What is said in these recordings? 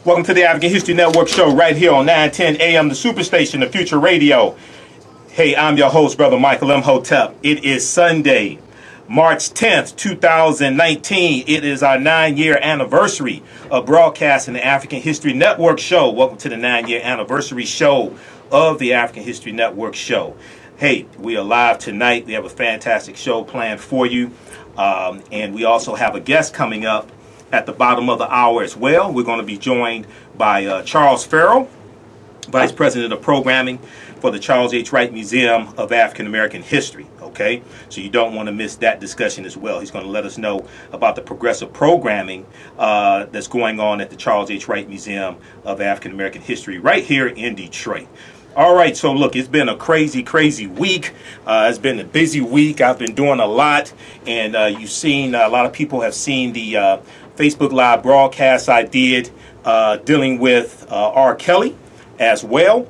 Welcome to the African History Network show right here on 910 AM, the Superstation, the Future Radio. Hey, I'm your host, Brother Michael Imhotep. It is Sunday, March 10th, 2019. It is our 9-year anniversary of broadcasting the African History Network show. Welcome to the 9-year anniversary show of the African History Network show. Hey, we are live tonight. We have a fantastic show planned for you. And we also have a guest coming up at the bottom of the hour as well. We're going to be joined by Charles Farrell, Vice President of Programming for the Charles H. Wright Museum of African American History. Okay, so you don't want to miss that discussion as well. He's going to let us know about the progressive programming that's going on at the Charles H. Wright Museum of African American History right here in Detroit. All right, so look, it's been a crazy week. It's been a busy week. I've been doing a lot, and you've seen, a lot of people have seen the Facebook Live broadcast I did dealing with R. Kelly as well.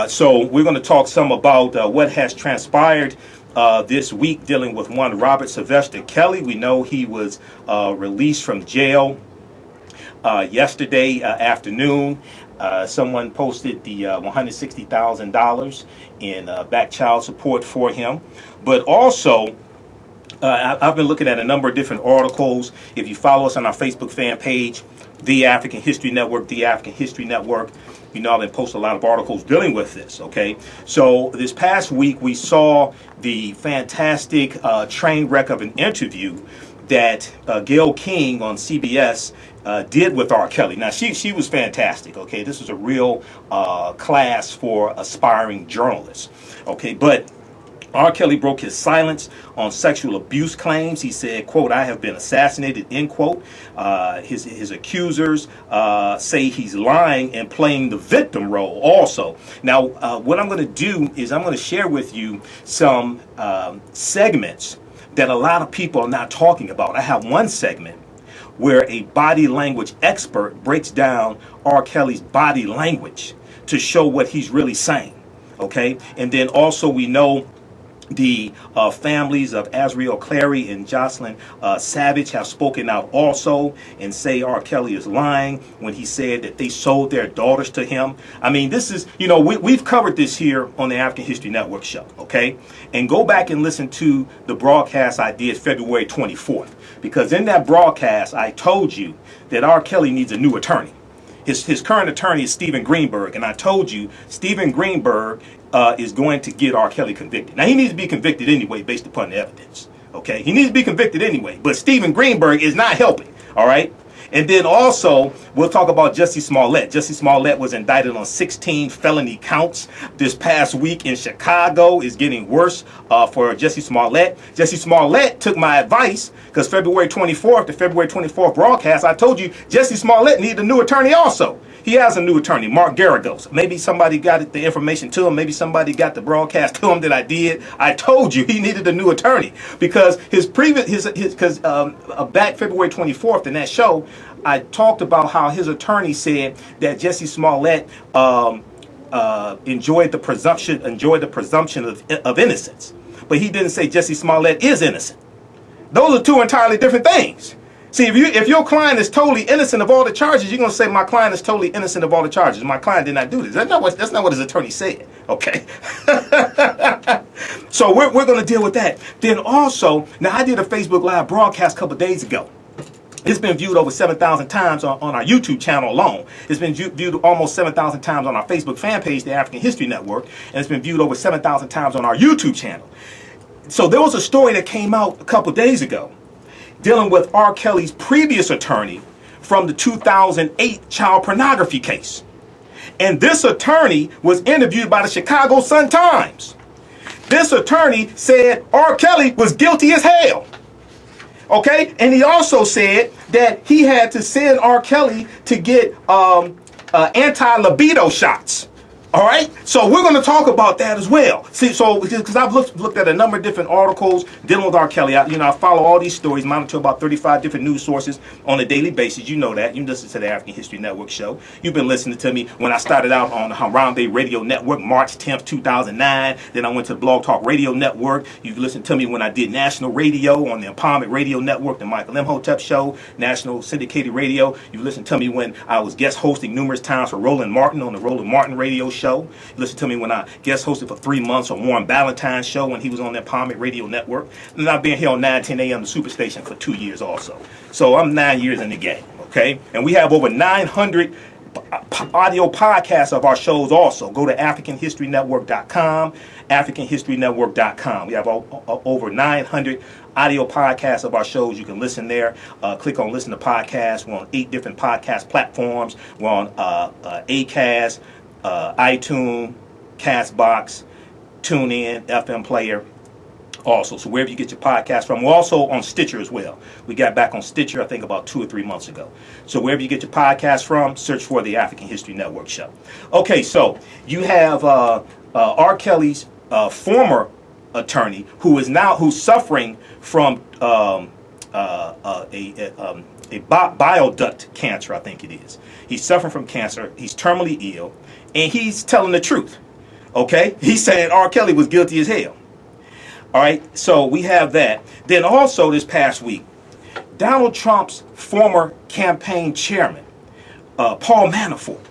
So we're going to talk some about what has transpired this week dealing with one Robert Sylvester Kelly. We know he was released from jail yesterday afternoon. Someone posted the $160,000 in back child support for him. But also, I've been looking at a number of different articles. If you follow us on our Facebook fan page, The African History Network, The African History Network, you know I've been posting a lot of articles dealing with this, okay? So this past week, we saw the fantastic train wreck of an interview that Gayle King on CBS did with R. Kelly. Now, she was fantastic, okay? This was a real class for aspiring journalists, okay? But R. Kelly broke his silence on sexual abuse claims. He said, quote, "I have been assassinated," end quote. His accusers say he's lying and playing the victim role also. Now, what I'm going to do is I'm going to share with you some segments that a lot of people are not talking about. I have one segment where a body language expert breaks down R. Kelly's body language to show what he's really saying, okay? And then also we know the families of Azriel Clary and Jocelyn Savage have spoken out also and say R. Kelly is lying when he said that they sold their daughters to him. I mean, this is, you know, we've covered this here on the African History Network show, okay? And go back and listen to the broadcast I did February 24th. Because in that broadcast, I told you that R. Kelly needs a new attorney. His current attorney is Stephen Greenberg, and I told you Stephen Greenberg is going to get R. Kelly convicted. Now, he needs to be convicted anyway based upon the evidence, okay? He needs to be convicted anyway, but Stephen Greenberg is not helping, all right? And then also, we'll talk about Jussie Smollett. Jussie Smollett was indicted on 16 felony counts this past week in Chicago. It's getting worse for Jussie Smollett. Jussie Smollett took my advice because February 24th, the February 24th broadcast, I told you Jussie Smollett needed a new attorney also. He has a new attorney, Mark Garagos. Maybe somebody got the information to him. Maybe somebody got the broadcast to him that I did. I told you he needed a new attorney because his previous, back February 24th in that show, I talked about how his attorney said that Jussie Smollett enjoyed the presumption of innocence, but he didn't say Jussie Smollett is innocent. Those are two entirely different things. See, if your client is totally innocent of all the charges, you're going to say my client is totally innocent of all the charges. My client did not do this. That's not what his attorney said, okay? So we're going to deal with that. Then also, now I did a Facebook Live broadcast a couple days ago. It's been viewed over 7,000 times on our YouTube channel alone. It's been viewed almost 7,000 times on our Facebook fan page, the African History Network, and it's been viewed over 7,000 times on our YouTube channel. So there was a story that came out a couple days ago dealing with R. Kelly's previous attorney from the 2008 child pornography case. And this attorney was interviewed by the Chicago Sun-Times. This attorney said R. Kelly was guilty as hell. Okay? And he also said that he had to send R. Kelly to get anti-libido shots. All right, so we're going to talk about that as well. See, so because I've looked at a number of different articles dealing with R. Kelly. I follow all these stories, monitor about 35 different news sources on a daily basis. You know that. You listen to the African History Network show. You've been listening to me when I started out on the Harambe Radio Network, March 10th, 2009. Then I went to the Blog Talk Radio Network. You listened to me when I did national radio on the Empowerment Radio Network, the Michael Imhotep show, national syndicated radio. You listened to me when I was guest hosting numerous times for Roland Martin on the Roland Martin Radio show. You listen to me when I guest hosted for 3 months on Warren Ballantyne's show when he was on the Empowerment Radio Network. And I've been here on 910 AM, the Superstation, for 2 years also. So I'm 9 years in the game, okay? And we have over 900 audio podcasts of our shows also. Go to AfricanHistoryNetwork.com, AfricanHistoryNetwork.com. We have over 900 audio podcasts of our shows. You can listen there. Click on Listen to Podcasts. We're on 8 different podcast platforms. We're on Acast, iTunes, Castbox, TuneIn, FM Player. Also, so wherever you get your podcast from. We're also on Stitcher as well. We got back on Stitcher, I think, about 2 or 3 months ago. So wherever you get your podcast from, search for the African History Network show. Okay, so you have R. Kelly's former attorney who's suffering from a bile duct cancer, I think it is. He's suffering from cancer. He's terminally ill, and he's telling the truth. Okay, he's saying R. Kelly was guilty as hell. All right, so we have that. Then also this past week, Donald Trump's former campaign chairman, Paul Manafort.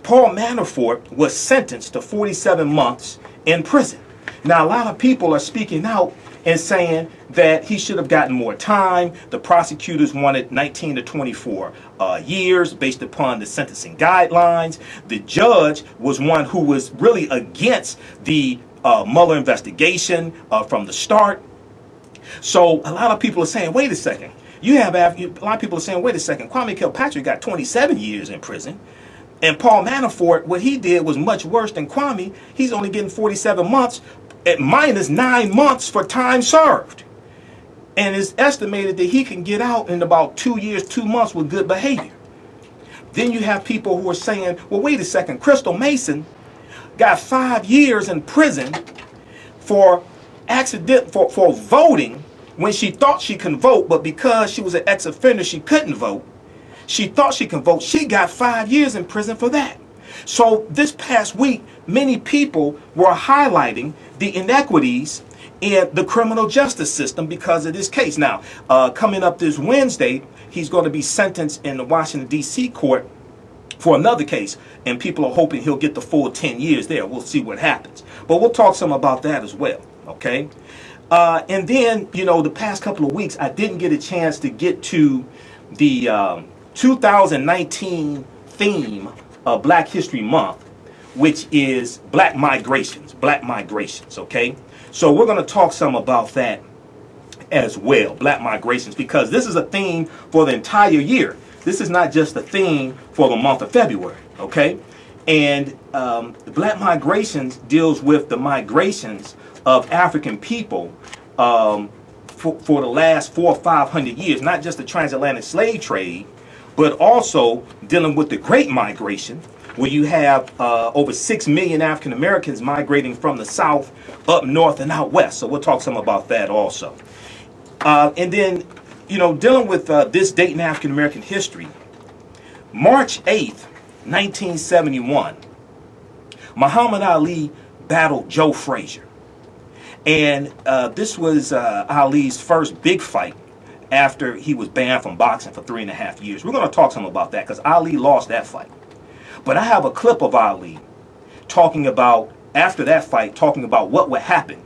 Paul Manafort was sentenced to 47 months in prison. Now, a lot of people are speaking out and saying that he should have gotten more time. The prosecutors wanted 19 to 24 years based upon the sentencing guidelines. The judge was one who was really against the Mueller investigation from the start. So a lot of people are saying, wait a second. A lot of people are saying, wait a second. Kwame Kilpatrick got 27 years in prison. And Paul Manafort, what he did was much worse than Kwame. He's only getting 47 months at minus 9 months for time served. And it's estimated that he can get out in about 2 years, 2 months with good behavior. Then you have people who are saying, well, wait a second. Crystal Mason got 5 years in prison for voting when she thought she could vote, but because she was an ex-offender, she couldn't vote. She thought she could vote. She got 5 years in prison for that. So this past week, many people were highlighting the inequities in the criminal justice system because of this case. Now, coming up this Wednesday, he's going to be sentenced in the Washington, D.C. court for another case, and people are hoping he'll get the full 10 years there. We'll see what happens. But we'll talk some about that as well, okay? And then, the past couple of weeks, I didn't get a chance to get to the 2019 theme of Black History Month, which is black migrations, okay? So we're going to talk some about that as well, black migrations, because this is a theme for the entire year. This is not just a theme for the month of February, okay? And black migrations deals with the migrations of African people for the last 400 or 500 years, not just the transatlantic slave trade, but also dealing with the Great Migration, where you have over 6 million African Americans migrating from the South up north and out west. So we'll talk some about that also. And then, dealing with this date in African American history, March 8th, 1971, Muhammad Ali battled Joe Frazier. And this was Ali's first big fight after he was banned from boxing for 3.5 years. We're going to talk some about that because Ali lost that fight. But I have a clip of Ali talking about, after that fight, talking about what would happen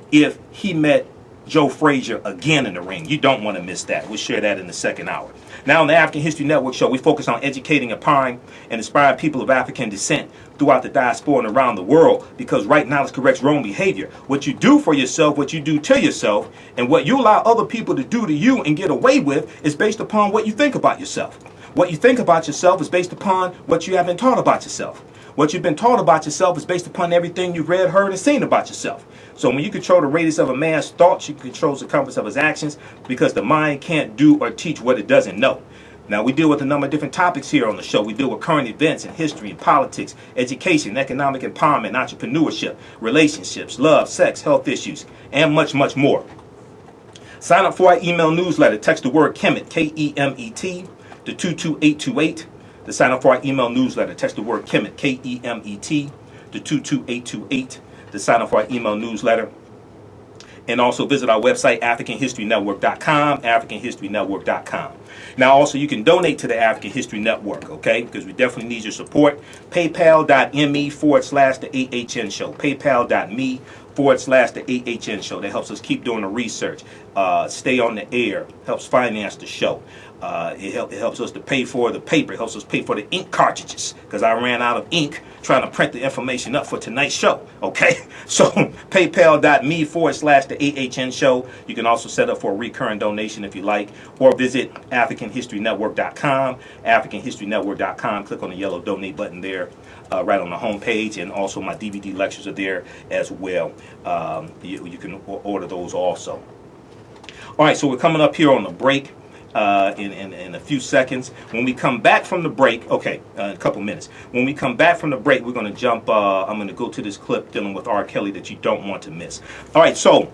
if he met Joe Frazier again in the ring. You don't want to miss that. We'll share that in the second hour. Now on the African History Network show, we focus on educating, empowering, and inspiring people of African descent throughout the diaspora and around the world, because right knowledge corrects wrong behavior. What you do for yourself, what you do to yourself, and what you allow other people to do to you and get away with is based upon what you think about yourself. What you think about yourself is based upon what you have been taught about yourself. What you've been taught about yourself is based upon everything you've read, heard, and seen about yourself. So when you control the radius of a man's thoughts, you control the compass of his actions, because the mind can't do or teach what it doesn't know. Now, we deal with a number of different topics here on the show. We deal with current events in history and politics, education, economic empowerment, entrepreneurship, relationships, love, sex, health issues, and much, much more. Sign up for our email newsletter. Text the word Kemet, K-E-M-E-T, to 22828. To sign up for our email newsletter, text the word Kemet, K-E-M-E-T, to 22828. To sign up for our email newsletter. And also visit our website, AfricanHistoryNetwork.com, AfricanHistoryNetwork.com. Now, also, you can donate to the African History Network, okay? Because we definitely need your support. PayPal.me/the AHN Show. PayPal.me/the AHN Show. That helps us keep doing the research, stay on the air, helps finance the show. It helps us to pay for the paper. It helps us pay for the ink cartridges because I ran out of ink trying to print the information up for tonight's show. Okay, so PayPal.me/the AHN Show. You can also set up for a recurring donation if you like, or visit AfricanHistoryNetwork.com. AfricanHistoryNetwork.com. Click on the yellow donate button there, right on the home page, and also my DVD lectures are there as well. You can order those also. All right, so we're coming up here on the break. In a few seconds. When we come back from the break, a couple minutes. When we come back from the break, we're going to jump, I'm going to go to this clip dealing with R. Kelly that you don't want to miss. All right, so,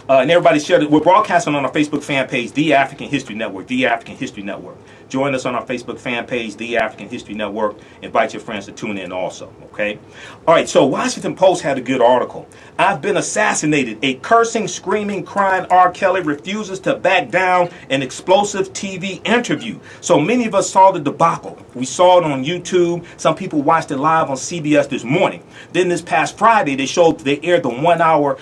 and everybody share it. We're broadcasting on our Facebook fan page, The African History Network, The African History Network. Join us on our Facebook fan page, The African History Network. Invite your friends to tune in also, okay? All right, so Washington Post had a good article. I've been assassinated. A cursing, screaming, crying R. Kelly refuses to back down an explosive TV interview. So many of us saw the debacle. We saw it on YouTube. Some people watched it live on CBS this morning. Then this past Friday, they aired the 1 hour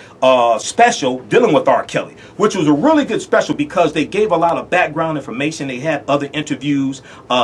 special dealing with R. Kelly, which was a really good special because they gave a lot of background information. They had other interviews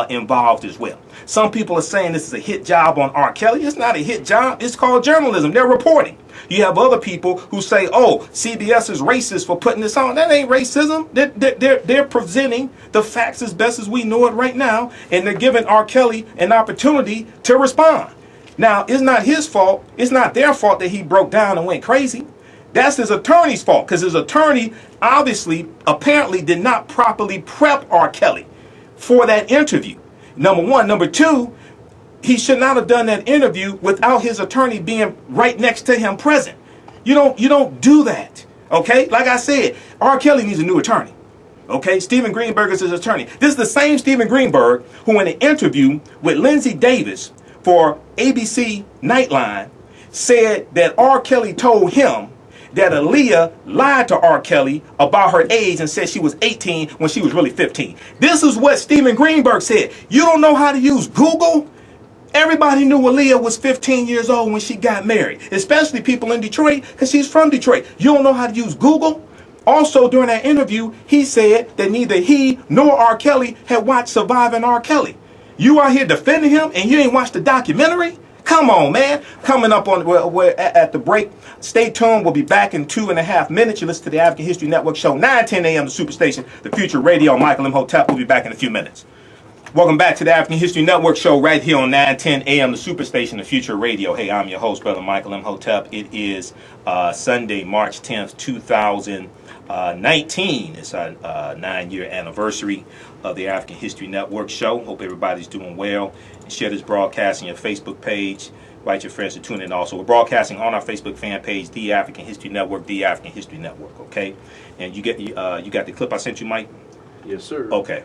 involved as well. Some people are saying this is a hit job on R. Kelly. It's not a hit job. It's called journalism. They're reporting. You have other people who say, oh, CBS is racist for putting this on. That ain't racism. They're presenting the facts as best as we know it right now, and they're giving R. Kelly an opportunity to respond. Now, it's not his fault. It's not their fault that he broke down and went crazy. That's his attorney's fault, because his attorney apparently did not properly prep R. Kelly for that interview. Number one. Number two, he should not have done that interview without his attorney being right next to him present. You don't do that. Okay? Like I said, R. Kelly needs a new attorney. Okay? Stephen Greenberg is his attorney. This is the same Stephen Greenberg who in an interview with Lindsay Davis for ABC Nightline said that R. Kelly told him that Aaliyah lied to R. Kelly about her age and said she was 18 when she was really 15. This is what Stephen Greenberg said. You don't know how to use Google? Everybody knew Aaliyah was 15 years old when she got married, especially people in Detroit because she's from Detroit. You don't know how to use Google? Also, during that interview, he said that neither he nor R. Kelly had watched Surviving R. Kelly. You out here defending him and you ain't watched the documentary? Come on, man. Coming up on we're at the break. Stay tuned. We'll be back in 2.5 minutes. You listen to the African History Network show, 9:10 a.m. the Superstation, the Future Radio. Michael Imhotep. We'll be back in a few minutes. Welcome back to the African History Network show right here on 9:10 a.m. the Superstation, the Future Radio. Hey, I'm your host, Brother Michael Imhotep. It is Sunday, March 10th, 2019. It's our 9-year anniversary of the African History Network show. Hope everybody's doing well. Share this broadcast on your Facebook page. Invite your friends to tune in also. We're broadcasting on our Facebook fan page, The African History Network, The African History Network, okay? And you got the clip I sent you, Mike? Yes, sir. Okay.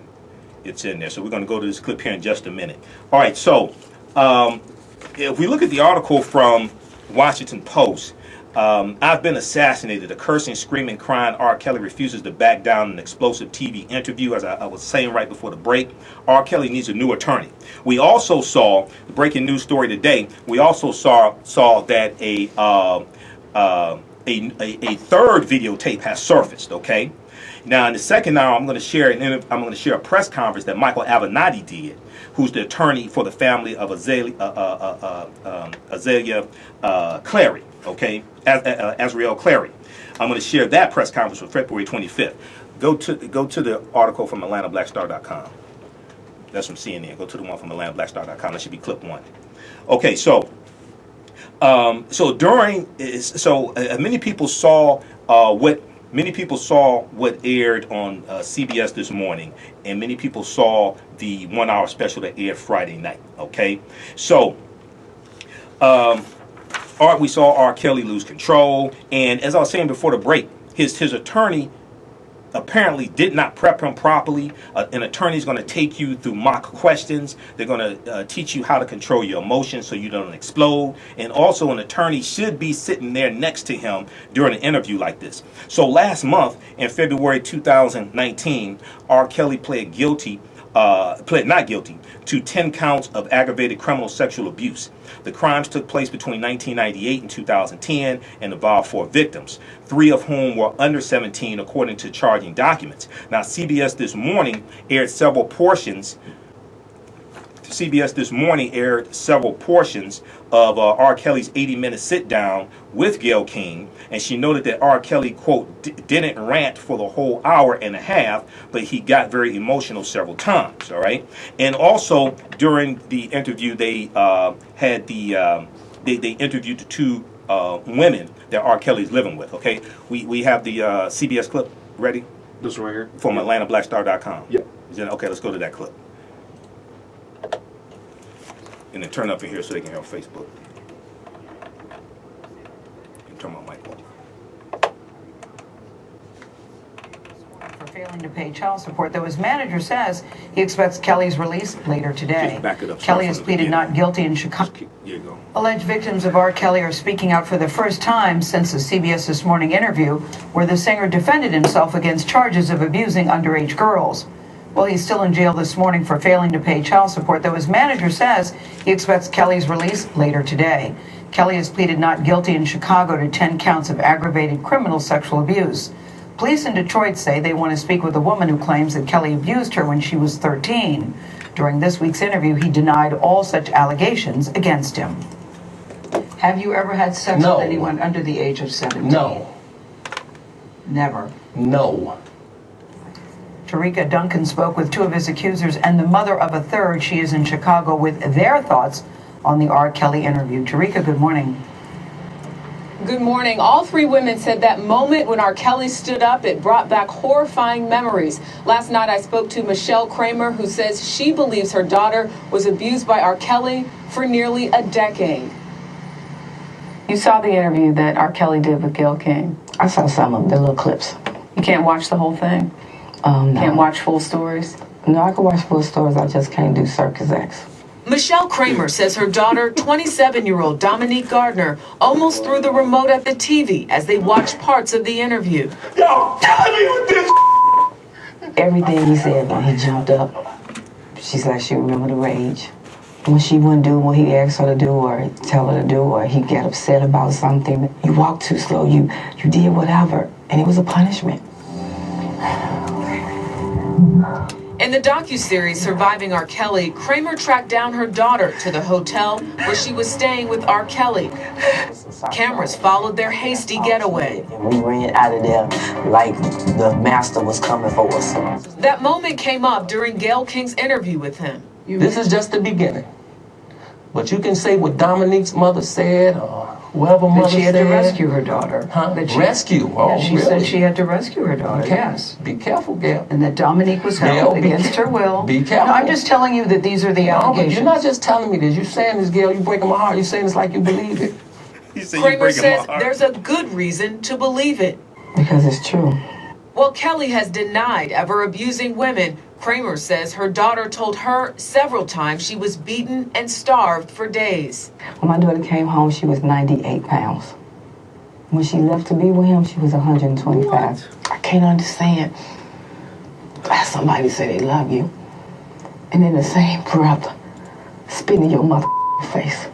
It's in there. So we're going to go to this clip here in just a minute. All right, so if we look at the article from Washington Post, I've been assassinated. A cursing, screaming, crying R. Kelly refuses to back down an explosive TV interview. As I was saying right before the break, R. Kelly needs a new attorney. We also saw the breaking news story today. We also saw that a third videotape has surfaced. Okay. Now, in the second hour, I'm going to share a press conference that Michael Avenatti did, who's the attorney for the family of Azalea Clary. Okay, Azriel Clary. I'm going to share that press conference for February 25th. Go to the article from AtlantaBlackStar.com. That's from CNN. Go to the one from AtlantaBlackStar.com. That should be clip 1. Okay, so many people saw what Many people saw what aired on CBS this morning, and many people saw the 1 hour special that aired Friday night. Okay, so we saw R. Kelly lose control, and as I was saying before the break, his attorney apparently did not prep him properly. An attorney is going to take you through mock questions. They're going to teach you how to control your emotions so you don't explode. And also an attorney should be sitting there next to him during an interview like this. So last month, in February 2019, R. Kelly pled not guilty to 10 counts of aggravated criminal sexual abuse. The crimes took place between 1998 and 2010 and involved 4 victims, 3 of whom were under 17 according to charging documents. Now, CBS This Morning aired several portions of R. Kelly's 80-minute sit-down with Gayle King, and she noted that R. Kelly, quote, didn't rant for the whole hour and a half, but he got very emotional several times, all right? And also, during the interview, they interviewed the 2 women that R. Kelly's living with, okay? We have the CBS clip ready? This one right here? From AtlantaBlackStar.com. Yep. Okay, let's go to that clip. And then turn up in here so they can hear on Facebook. And turn my mic on. For failing to pay child support, though his manager says he expects Kelly's release later today. Just back it up. Kelly has pleaded not guilty in Chicago. Here you go. Alleged victims of R. Kelly are speaking out for the first time since the CBS This Morning interview, where the singer defended himself against charges of abusing underage girls. Well, he's still in jail this morning for failing to pay child support, though his manager says he expects Kelly's release later today. Kelly has pleaded not guilty in Chicago to 10 counts of aggravated criminal sexual abuse. Police in Detroit say they want to speak with a woman who claims that Kelly abused her when she was 13. During this week's interview, he denied all such allegations against him. Have you ever had sex with anyone under the age of 17? No. Never? No. Tarika Duncan spoke with 2 of his accusers and the mother of a 3rd. She is in Chicago with their thoughts on the R. Kelly interview. Tarika, good morning. Good morning. All 3 women said that moment when R. Kelly stood up, it brought back horrifying memories. Last night I spoke to Michelle Kramer, who says she believes her daughter was abused by R. Kelly for nearly a decade. You saw the interview that R. Kelly did with Gayle King. I saw some of the little clips. You can't watch the whole thing? No. Can't watch full stories? No, I can watch full stories. I just can't do circus acts. Michelle Kramer says her daughter, 27-year-old Dominique Gardner, almost threw the remote at the TV as they watched parts of the interview. Y'all killing me with this. Everything he said when he jumped up, she's like she remembered the rage. When she wouldn't do what he asked her to do or tell her to do, or he got upset about something, you walked too slow, you did whatever, and it was a punishment. In the docuseries Surviving R. Kelly, Kramer tracked down her daughter to the hotel where she was staying with R. Kelly. Cameras followed their hasty getaway. We ran out of there like the master was coming for us. That moment came up during Gayle King's interview with him. This is just the beginning. But you can say what Dominique's mother said, or whoever mother said. That she had to rescue her daughter. Huh? That Rescue? Oh, she really? said she had to rescue her daughter, Okay. yes. Be careful, Gayle. And that Dominique was held against her will. Be careful. No, I'm just telling you that these are the No, but allegations. you're not just telling me this. You're saying this, Gayle. You're breaking my heart. You're saying this like you believe it. Kramer says there's a good reason to believe it. Because it's true. While Kelly has denied ever abusing women, Kramer says her daughter told her several times she was beaten and starved for days. When my daughter came home, she was 98 pounds. When she left to be with him, she was 125. What? I can't understand how somebody say they love you, and in the same breath, spit in your mother face.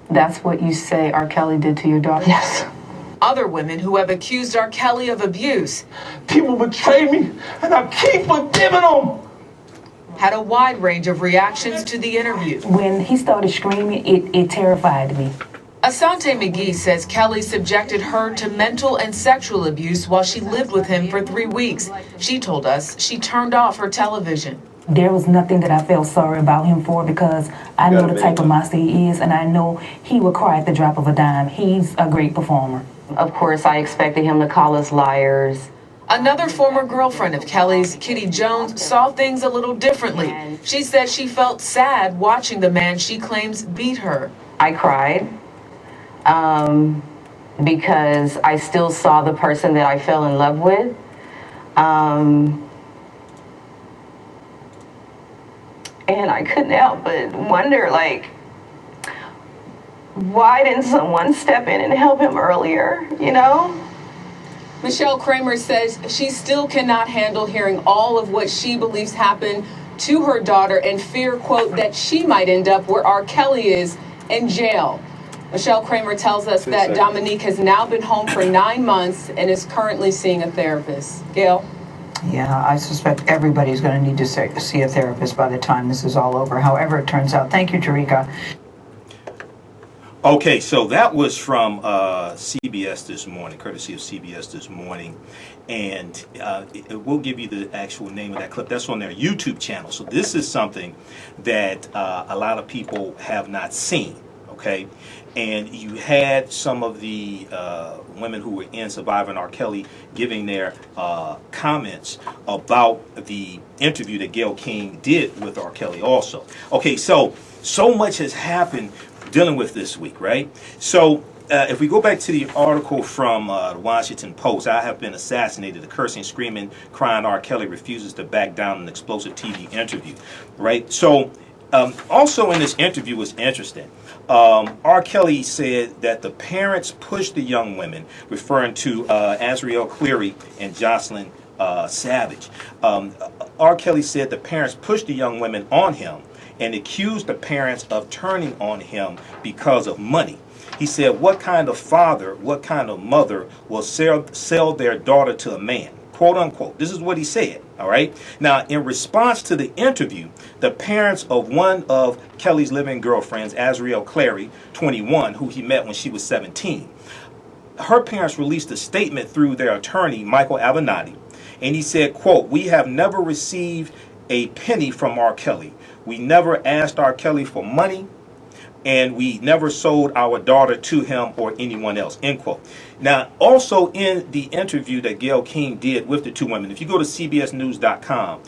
That's what you say R. Kelly did to your daughter? Yes. Other women who have accused R. Kelly of abuse People betray me, and I keep forgiving them. had a wide range of reactions to the interview. When he started screaming, it terrified me. Asante McGee says Kelly subjected her to mental and sexual abuse while she lived with him for 3 weeks. She told us she turned off her television. There was nothing that I felt sorry about him for because I know the type of monster he is, and I know he would cry at the drop of a dime. He's a great performer. Of course, I expected him to call us liars, Another former girlfriend of Kelly's, Kitty Jones, saw things a little differently. She said she felt sad watching the man she claims beat her. I cried because I still saw the person that I fell in love with. And I couldn't help but wonder, like, why didn't someone step in and help him earlier, you know? Michelle Kramer says she still cannot handle hearing all of what she believes happened to her daughter and fear, quote, that she might end up where R. Kelly is, in jail. Michelle Kramer tells us that Dominique has now been home for 9 months and is currently seeing a therapist. Gail? Yeah, I suspect everybody's going to need to see a therapist by the time this is all over, however it turns out. Thank you, Jerika. Okay, so that was from CBS this morning, courtesy of CBS this morning. And we'll give you the actual name of that clip. That's on their YouTube channel. So this is something that a lot of people have not seen, okay? And you had some of the women who were in Surviving R. Kelly giving their comments about the interview that Gayle King did with R. Kelly also. Okay, so much has happened dealing with this week, right? So if we go back to the article from the Washington Post, I have been assassinated, the cursing, screaming, crying R. Kelly refuses to back down in an explosive TV interview, right? So also in this interview was interesting. R. Kelly said that the parents pushed the young women, referring to Azriel Cleary and Jocelyn Savage. R. Kelly said the parents pushed the young women on him and accused the parents of turning on him because of money. He said, what kind of father, what kind of mother will sell their daughter to a man? Quote unquote. This is what he said. All right. Now, in response to the interview, the parents of one of Kelly's living girlfriends, Azriel Cleary, 21, who he met when she was 17, her parents released a statement through their attorney, Michael Avenatti, and he said, quote, we have never received a penny from R. Kelly. We never asked R. Kelly for money, and we never sold our daughter to him or anyone else, end quote. Now, also in the interview that Gayle King did with the two women, if you go to cbsnews.com,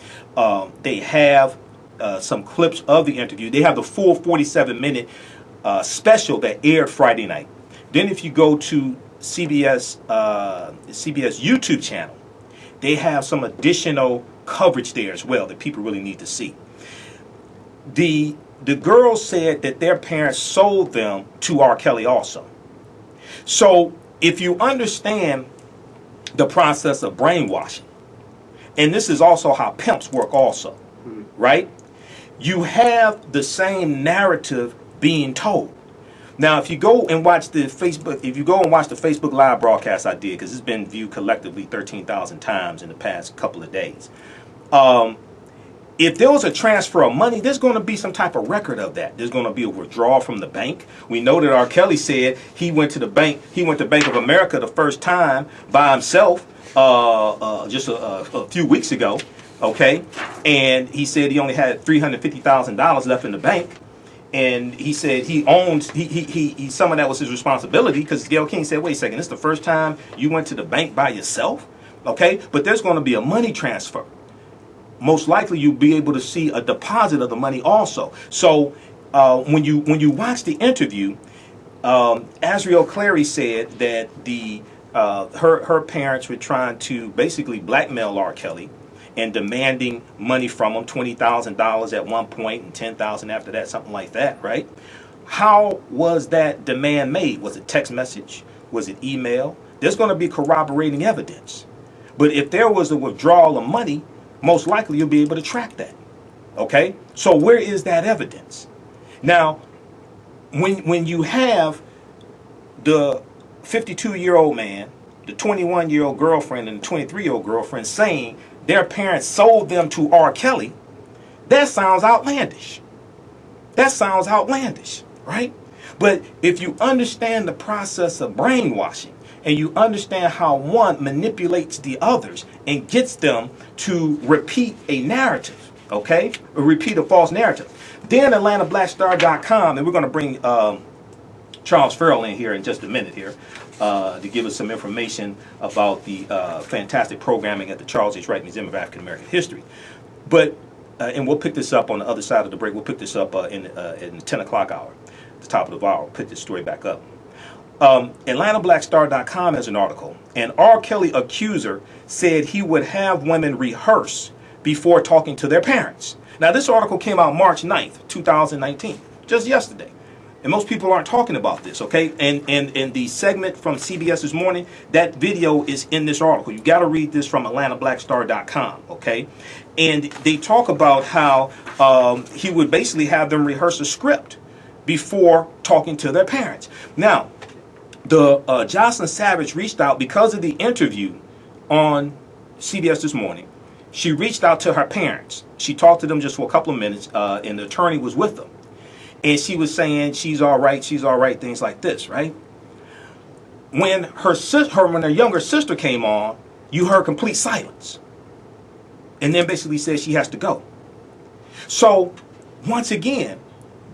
they have some clips of the interview. They have the full 47-minute special that aired Friday night. Then if you go to CBS YouTube channel, they have some additional coverage there as well that people really need to see. The girls said that their parents sold them to R. Kelly also. So if you understand the process of brainwashing, and this is also how pimps work also, right? You have the same narrative being told. Now, if you go and watch the Facebook Live broadcast I did, because it's been viewed collectively 13,000 times in the past couple of days, if there was a transfer of money, there's going to be some type of record of that. There's going to be a withdrawal from the bank. We know that R. Kelly said he went to the bank. He went to Bank of America the first time by himself just a few weeks ago. Okay, and he said he only had $350,000 left in the bank, and he said he owns he some of that was his responsibility because Gayle King said, wait a second, this is the first time you went to the bank by yourself. Okay, but there's going to be a money transfer. Most likely you'll be able to see a deposit of the money also. So when you watch the interview, Azriel Cleary said that her parents were trying to basically blackmail R. Kelly and demanding money from him, $20,000 at one point and $10,000 after that, something like that, right? How was that demand made? Was it text message? Was it email? There's going to be corroborating evidence. But if there was a withdrawal of money, most likely you'll be able to track that. Okay? So where is that evidence? Now, when you have the 52-year-old man, the 21-year-old girlfriend, and the 23-year-old girlfriend saying their parents sold them to R. Kelly, that sounds outlandish. That sounds outlandish, right? But if you understand the process of brainwashing, and you understand how one manipulates the others and gets them to repeat a narrative, okay? Or repeat a false narrative. Then AtlantaBlackStar.com, and we're going to bring Charles Farrell in here in just a minute here. to give us some information about the fantastic programming at the Charles H. Wright Museum of African American History. But and we'll pick this up on the other side of the break. We'll pick this up in the 10 o'clock hour, the top of the hour. We'll pick this story back up. AtlantaBlackStar.com has an article. An R. Kelly accuser said he would have women rehearse before talking to their parents. Now, this article came out March 9th, 2019, just yesterday. And most people aren't talking about this, okay? And in the segment from CBS This Morning, that video is in this article. You got to read this from AtlantaBlackStar.com, okay? And they talk about how he would basically have them rehearse a script before talking to their parents. Now, the Jocelyn Savage reached out because of the interview on CBS This Morning. She reached out to her parents. She talked to them just for a couple of minutes, and the attorney was with them. And she was saying, she's all right, things like this, right? When when her younger sister came on, you heard complete silence. And then basically said she has to go. So, once again,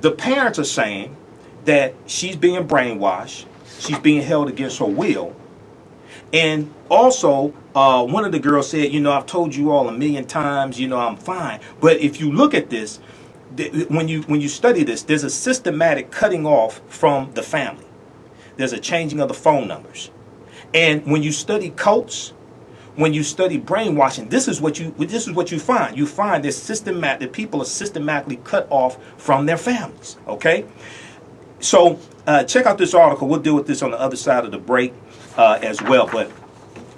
the parents are saying that she's being brainwashed, she's being held against her will. And also, one of the girls said, I've told you all a million times, I'm fine. But if you look at this, when you study this, there's a systematic cutting off from the family. There's a changing of the phone numbers. And when you study cults, when you study brainwashing, this is what you find. You find that people are systematically cut off from their families. Okay? So check out this article. We'll deal with this on the other side of the break as well. But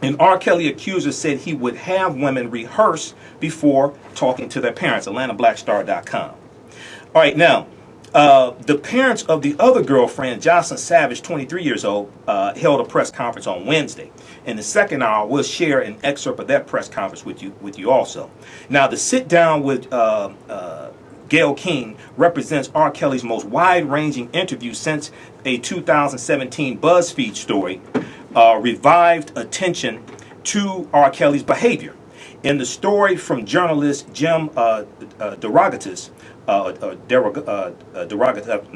an R. Kelly accuser said he would have women rehearse before talking to their parents. AtlantaBlackStar.com. All right, now, the parents of the other girlfriend, Jocelyn Savage, 23 years old, held a press conference on Wednesday. In the second hour, we'll share an excerpt of that press conference with you also. Now, the sit down with Gayle King represents R. Kelly's most wide-ranging interview since a 2017 BuzzFeed story revived attention to R. Kelly's behavior. In the story from journalist Jim Derogatis, I'm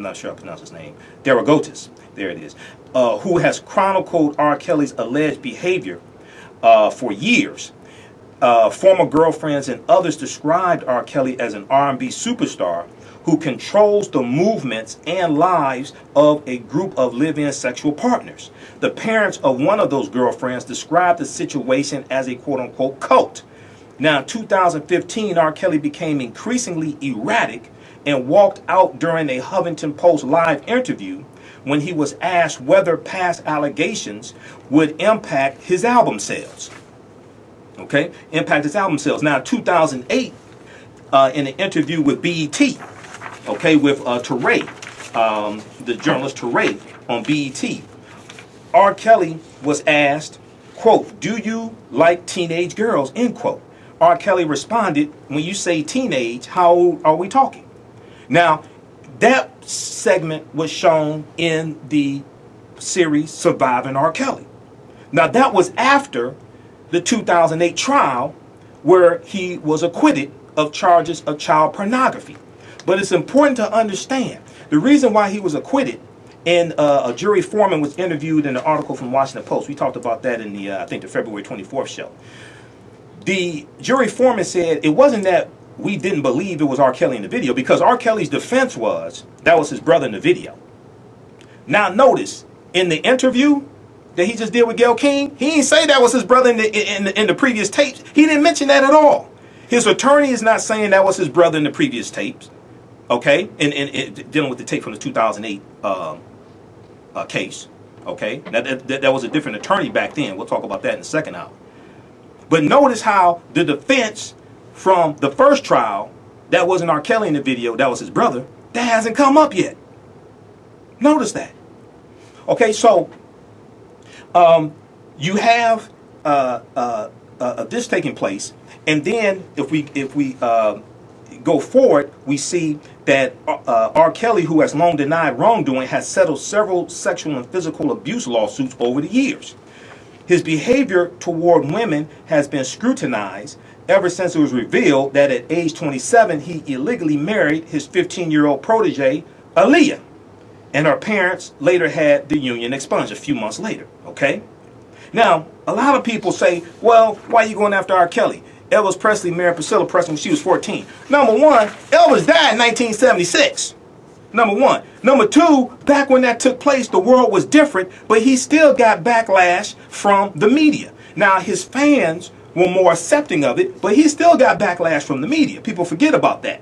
not sure I pronounce his name, Derogatis, there it is, who has chronicled R. Kelly's alleged behavior for years. Former girlfriends and others described R. Kelly as an R&B superstar who controls the movements and lives of a group of live-in sexual partners. The parents of one of those girlfriends described the situation as a quote-unquote cult. Now, in 2015, R. Kelly became increasingly erratic and walked out during a Huffington Post live interview when he was asked whether past allegations would impact his album sales. Okay, impact his album sales. Now, in 2008, in an interview with BET, okay, with Teray, the journalist Teray on BET, R. Kelly was asked, quote, "Do you like teenage girls?" End quote. R. Kelly responded, "When you say teenage, how old are we talking?" Now, that segment was shown in the series Surviving R. Kelly. Now, that was after the 2008 trial where he was acquitted of charges of child pornography. But it's important to understand the reason why he was acquitted, and a jury foreman was interviewed in an article from Washington Post. We talked about that in the, I think, the February 24th show. The jury foreman said it wasn't that we didn't believe it was R. Kelly in the video, because R. Kelly's defense was that was his brother in the video. Now notice, in the interview that he just did with Gayle King, he didn't say that was his brother in the previous tapes. He didn't mention that at all. His attorney is not saying that was his brother in the previous tapes, okay, and dealing with the tape from the 2008 case, okay. Now that was a different attorney back then. We'll talk about that in the second hour. But notice how the defense from the first trial, that wasn't R. Kelly in the video, that was his brother, that hasn't come up yet. Notice that. Okay, so you have this taking place, and then if we go forward, we see that R. Kelly, who has long denied wrongdoing, has settled several sexual and physical abuse lawsuits over the years. His behavior toward women has been scrutinized ever since it was revealed that at age 27, he illegally married his 15-year-old protege, Aaliyah, and her parents later had the union expunged a few months later. Okay? Now, a lot of people say, well, why are you going after R. Kelly? Elvis Presley married Priscilla Presley when she was 14. Number one, Elvis died in 1976. Number one. Number two, back when that took place, the world was different, but he still got backlash from the media. Now, his fans were more accepting of it, but he still got backlash from the media. People forget about that.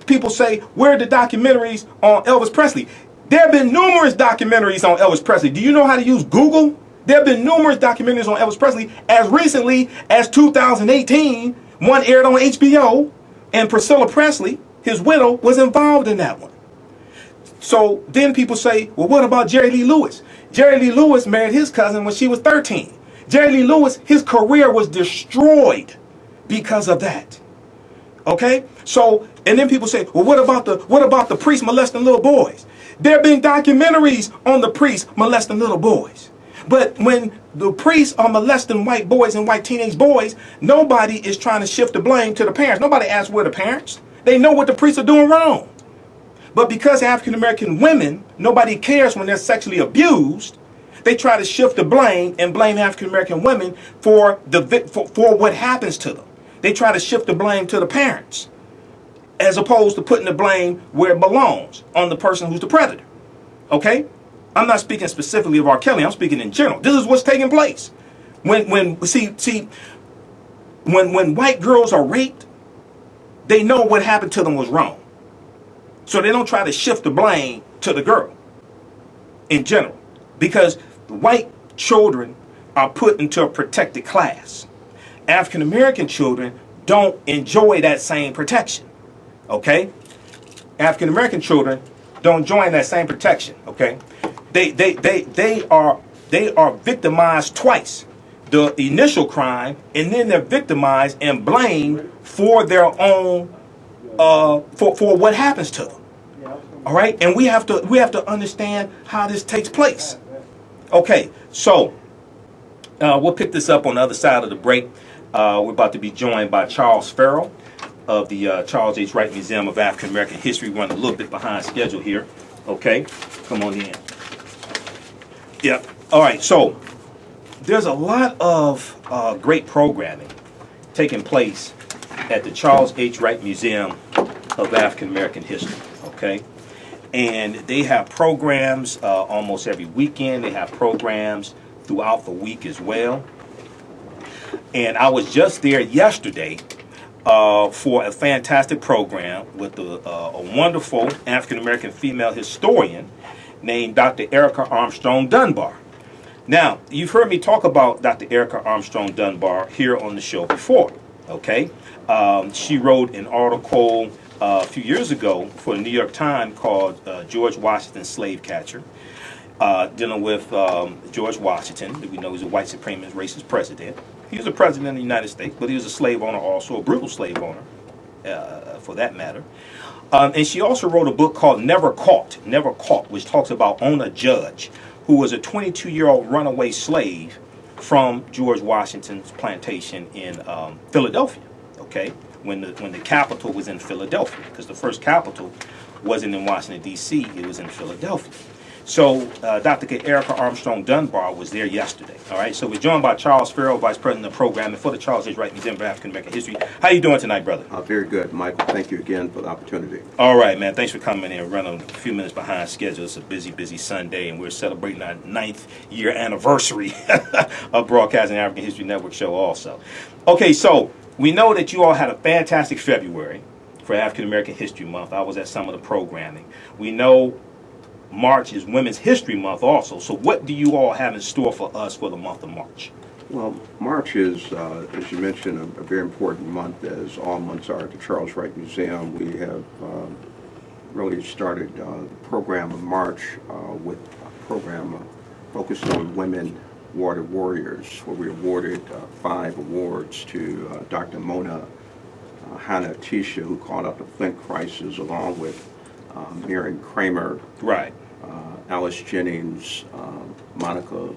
People say, where are the documentaries on Elvis Presley? There have been numerous documentaries on Elvis Presley. Do you know how to use Google? There have been numerous documentaries on Elvis Presley as recently as 2018. One aired on HBO, and Priscilla Presley, his widow, was involved in that one. So then people say, well, what about Jerry Lee Lewis? Jerry Lee Lewis married his cousin when she was 13. Jerry Lee Lewis, his career was destroyed because of that. Okay? So, and then people say, well, what about the priest molesting little boys? There have been documentaries on the priest molesting little boys. But when the priests are molesting white boys and white teenage boys, nobody is trying to shift the blame to the parents. Nobody asks where the parents. They know what the priests are doing wrong. But because African American women, nobody cares when they're sexually abused, they try to shift the blame and blame African American women for what happens to them. They try to shift the blame to the parents, as opposed to putting the blame where it belongs, on the person who's the predator. Okay? I'm not speaking specifically of R. Kelly. I'm speaking in general. This is what's taking place. When white girls are raped, they know what happened to them was wrong. So they don't try to shift the blame to the girl in general, because white children are put into a protected class. African American children don't enjoy that same protection. Okay? African American children don't join that same protection. Okay? They are victimized twice. The initial crime, and then they're victimized and blamed for their own for what happens to them. All right? And we have to understand how this takes place. Okay, so we'll pick this up on the other side of the break. We're about to be joined by Charles Farrell of the Charles H. Wright Museum of African American History. We're running a little bit behind schedule here. Okay, come on in. Yep. All right, so there's a lot of great programming taking place at the Charles H. Wright Museum of African American History. Okay, and they have programs almost every weekend. They have programs throughout the week as well. And I was just there yesterday for a fantastic program with a wonderful African American female historian named Dr. Erica Armstrong Dunbar. Now, you've heard me talk about Dr. Erica Armstrong Dunbar here on the show before. Okay, she wrote an article a few years ago for the New York Times called George Washington Slave Catcher, dealing with George Washington, that we know is a white supremacist racist president. He was a president of the United States, but he was a slave owner also, a brutal slave owner, for that matter. And she also wrote a book called Never Caught, which talks about Ona Judge, who was a 22-year-old runaway slave from George Washington's plantation in Philadelphia. Okay, when the capital was in Philadelphia, because the first capital wasn't in Washington D.C., it was in Philadelphia. So Dr. Erica Armstrong Dunbar was there yesterday. All right, so we're joined by Charles Farrell, Vice President of Programming for the Charles H. Wright Museum of African American History. How you doing tonight, brother? Very good, Michael. Thank you again for the opportunity. All right, man. Thanks for coming in. Running a few minutes behind schedule. It's a busy Sunday, and we're celebrating our 9th year anniversary of Broadcasting African History Network show also. Okay, so we know that you all had a fantastic February for African American History Month. I was at some of the programming. We know March is Women's History Month also. So what do you all have in store for us for the month of March? Well, March is, as you mentioned, a very important month, as all months are at the Charles Wright Museum. We have really started the program of March with a program focused on women awarded warriors, where we awarded 5 awards to Dr. Mona Hannah Tisha, who called out the Flint crisis, along with Marion Kramer, right, Alice Jennings, Monica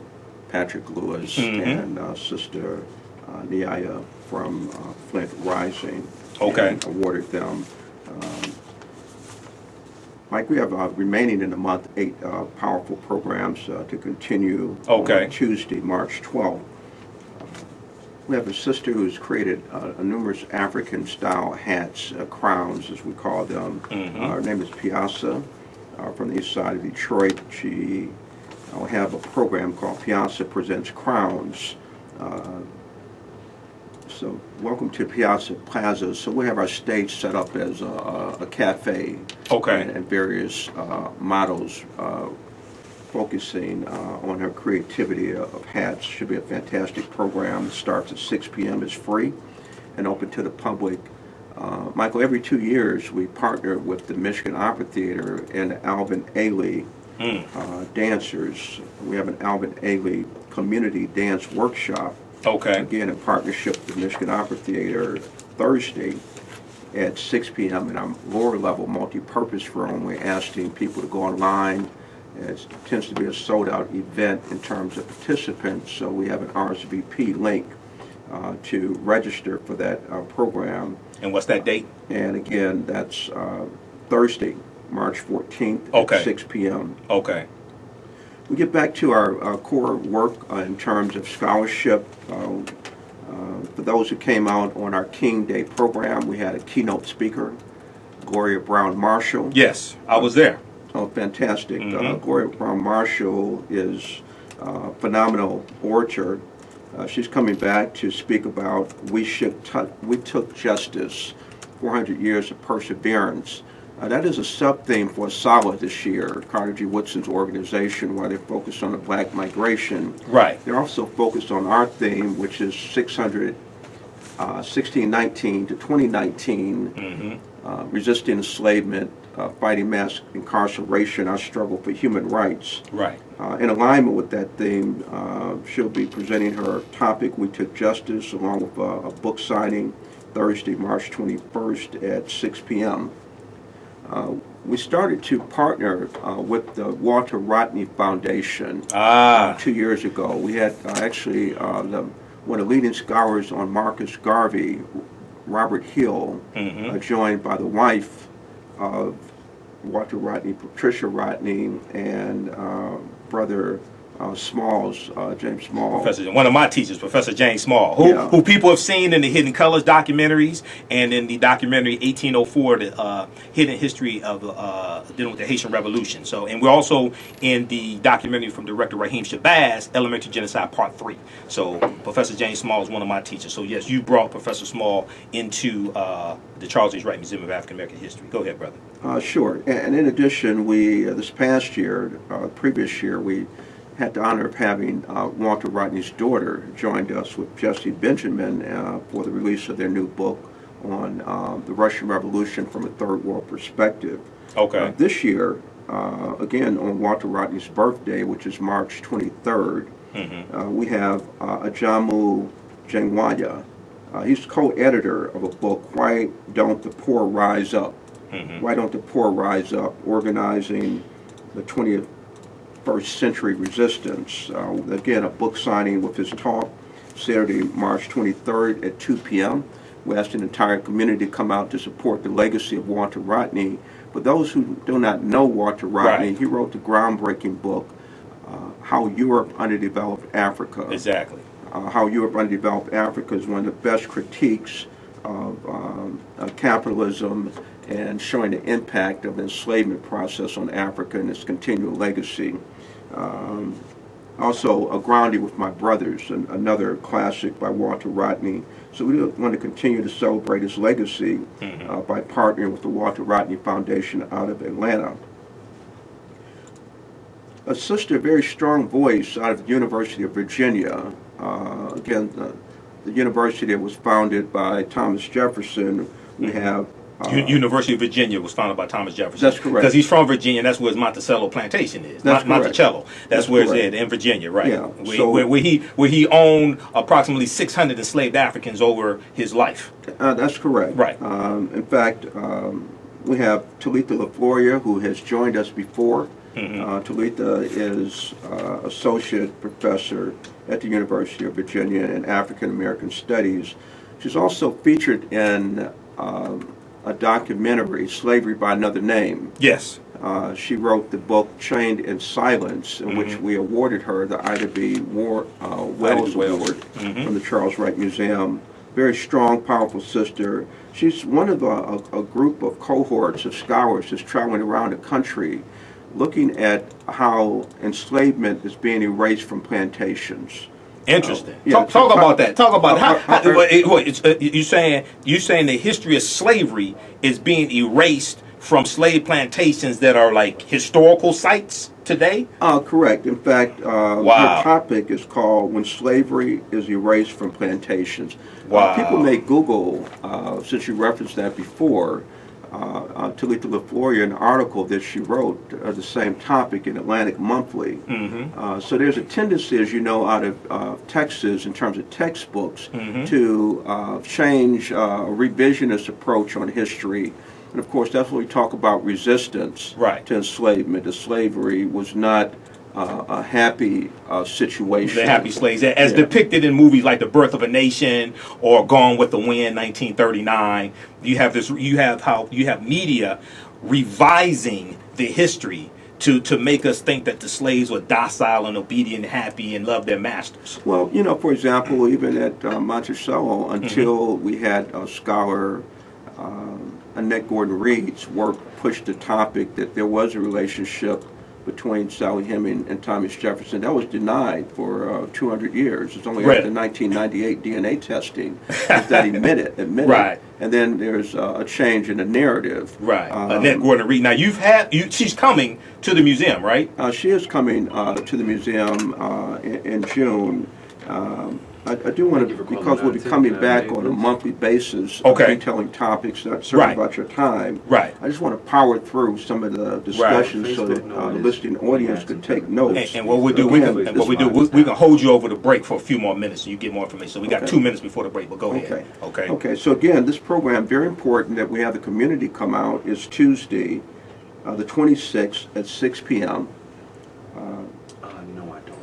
Patrick Lewis, and Sister Niaya from Flint Rising. Okay. And awarded them Mike, we have remaining in the month 8 powerful programs to continue Okay. on Tuesday, March 12th. We have a sister who's created numerous African-style hats, crowns, as we call them. Her name is Piazza, from the east side of Detroit. She will have a program called Piazza Presents Crowns. So welcome to Piazza Plaza. So we have our stage set up as a cafe. Okay. And various models focusing on her creativity of hats. Should be a fantastic program. It starts at 6 p.m. It's free and open to the public. Michael, every 2 years we partner with the Michigan Opera Theater and the Alvin Ailey dancers. We have an Alvin Ailey community dance workshop. Okay. Again, in partnership with the Michigan Opera Theater, Thursday at 6 p.m. in our lower level multi-purpose room. We're asking people to go online. It tends to be a sold-out event in terms of participants, so we have an RSVP link to register for that program. And what's that date? And again, that's Thursday, March 14th Okay. at 6 p.m. Okay. We get back to our core work in terms of scholarship. For those who came out on our King Day program, we had a keynote speaker, Gloria Brown Marshall. Yes, I was there. Oh, fantastic. Gloria Brown Marshall is a phenomenal orator. She's coming back to speak about We Took Justice, 400 Years of Perseverance. That is a sub-theme for SALA this year, Carter G. Woodson's organization, where they're focused on the black migration. Right. They're also focused on our theme, which is 1619 to 2019, resisting enslavement, fighting mass incarceration, our struggle for human rights. Right. In alignment with that theme, she'll be presenting her topic, We Took Justice, along with a book signing Thursday, March 21st at 6 p.m. We started to partner with the Walter Rodney Foundation 2 years ago. We had actually one of the leading scholars on Marcus Garvey, Robert Hill, joined by the wife of Walter Rodney, Patricia Rodney, and brother Smalls, James Small. Professor, one of my teachers, Professor James Small, who people have seen in the Hidden Colors documentaries and in the documentary 1804, the hidden history of dealing with the Haitian Revolution. So, and we're also in the documentary from director Raheem Shabazz, Elementary Genocide Part 3. So, Professor James Small is one of my teachers. So, yes, you brought Professor Small into the Charles H. Wright Museum of African American History. Go ahead, brother. Sure. And in addition, we this past year, previous year, we had the honor of having Walter Rodney's daughter joined us with Jesse Benjamin for the release of their new book on the Russian Revolution from a Third World Perspective. Okay. This year, again on Walter Rodney's birthday, which is March 23rd, we have Ajamu Jengwaya. He's co-editor of a book, Why Don't the Poor Rise Up? Why Don't the Poor Rise Up? Organizing the 21st Century Resistance. Again, a book signing with his talk Saturday, March 23rd at 2 p.m. We asked an entire community to come out to support the legacy of Walter Rodney. For those who do not know Walter Rodney, he wrote the groundbreaking book, How Europe Underdeveloped Africa. Exactly. How Europe Underdeveloped Africa is one of the best critiques of capitalism and showing the impact of the enslavement process on Africa and its continual legacy. Also, A Grounding with My Brothers, another classic by Walter Rodney. So we want to continue to celebrate his legacy by partnering with the Walter Rodney Foundation out of Atlanta. A sister, a very strong voice out of the University of Virginia. Again, the university that was founded by Thomas Jefferson. We have University of Virginia was founded by Thomas Jefferson. That's correct. Because he's from Virginia, and that's where his Monticello plantation is. That's correct. Monticello. That's where it's at, in Virginia, right? Yeah. Where he owned approximately 600 enslaved Africans over his life. That's correct. Right. In fact, we have Talitha LaFloria, who has joined us before. Talitha is associate professor at the University of Virginia in African American Studies. She's also featured in a documentary, Slavery by Another Name. Yes. She wrote the book Chained in Silence, in which we awarded her the Ida B. Wells Award from the Charles Wright Museum. Very strong, powerful sister. She's one of a group of cohorts of scholars that's traveling around the country looking at how enslavement is being erased from plantations. Interesting. Yeah, talk about that. Talk about you saying the history of slavery is being erased from slave plantations that are like historical sites today? Correct. In fact, her topic is called When Slavery is Erased from Plantations. Wow. People may Google, since you referenced that before, Talita LaFleur, an article that she wrote the same topic in Atlantic Monthly. So there's a tendency, as you know, out of Texas in terms of textbooks to change a revisionist approach on history. And of course, that's when we talk about resistance to enslavement. The slavery was not a happy situation. The happy slaves, as depicted in movies like The Birth of a Nation or Gone with the Wind, 1939. You have media revising the history to make us think that the slaves were docile and obedient, happy, and loved their masters. Well, you know, for example, even at Monticello, until we had a scholar, Annette Gordon-Reed's work pushed the topic that there was a relationship between Sally Heming and Thomas Jefferson. That was denied for 200 years. It's only after 1998 DNA testing that admitted. Right. And then there's a change in the narrative. Right. Annette Gordon-Reed. Now she's coming to the museum, right? She is coming to the museum in June. I do want to, because we'll be coming back on a monthly basis, detailing topics, not certain about your time. Right. I just want to power through some of the discussions so that the listening audience could take notes. And what we do, we can hold you over the break for a few more minutes so you get more information. So we got 2 minutes before the break, but go ahead. Okay. So again, this program, very important that we have the community come out, is Tuesday, the 26th at 6 p.m.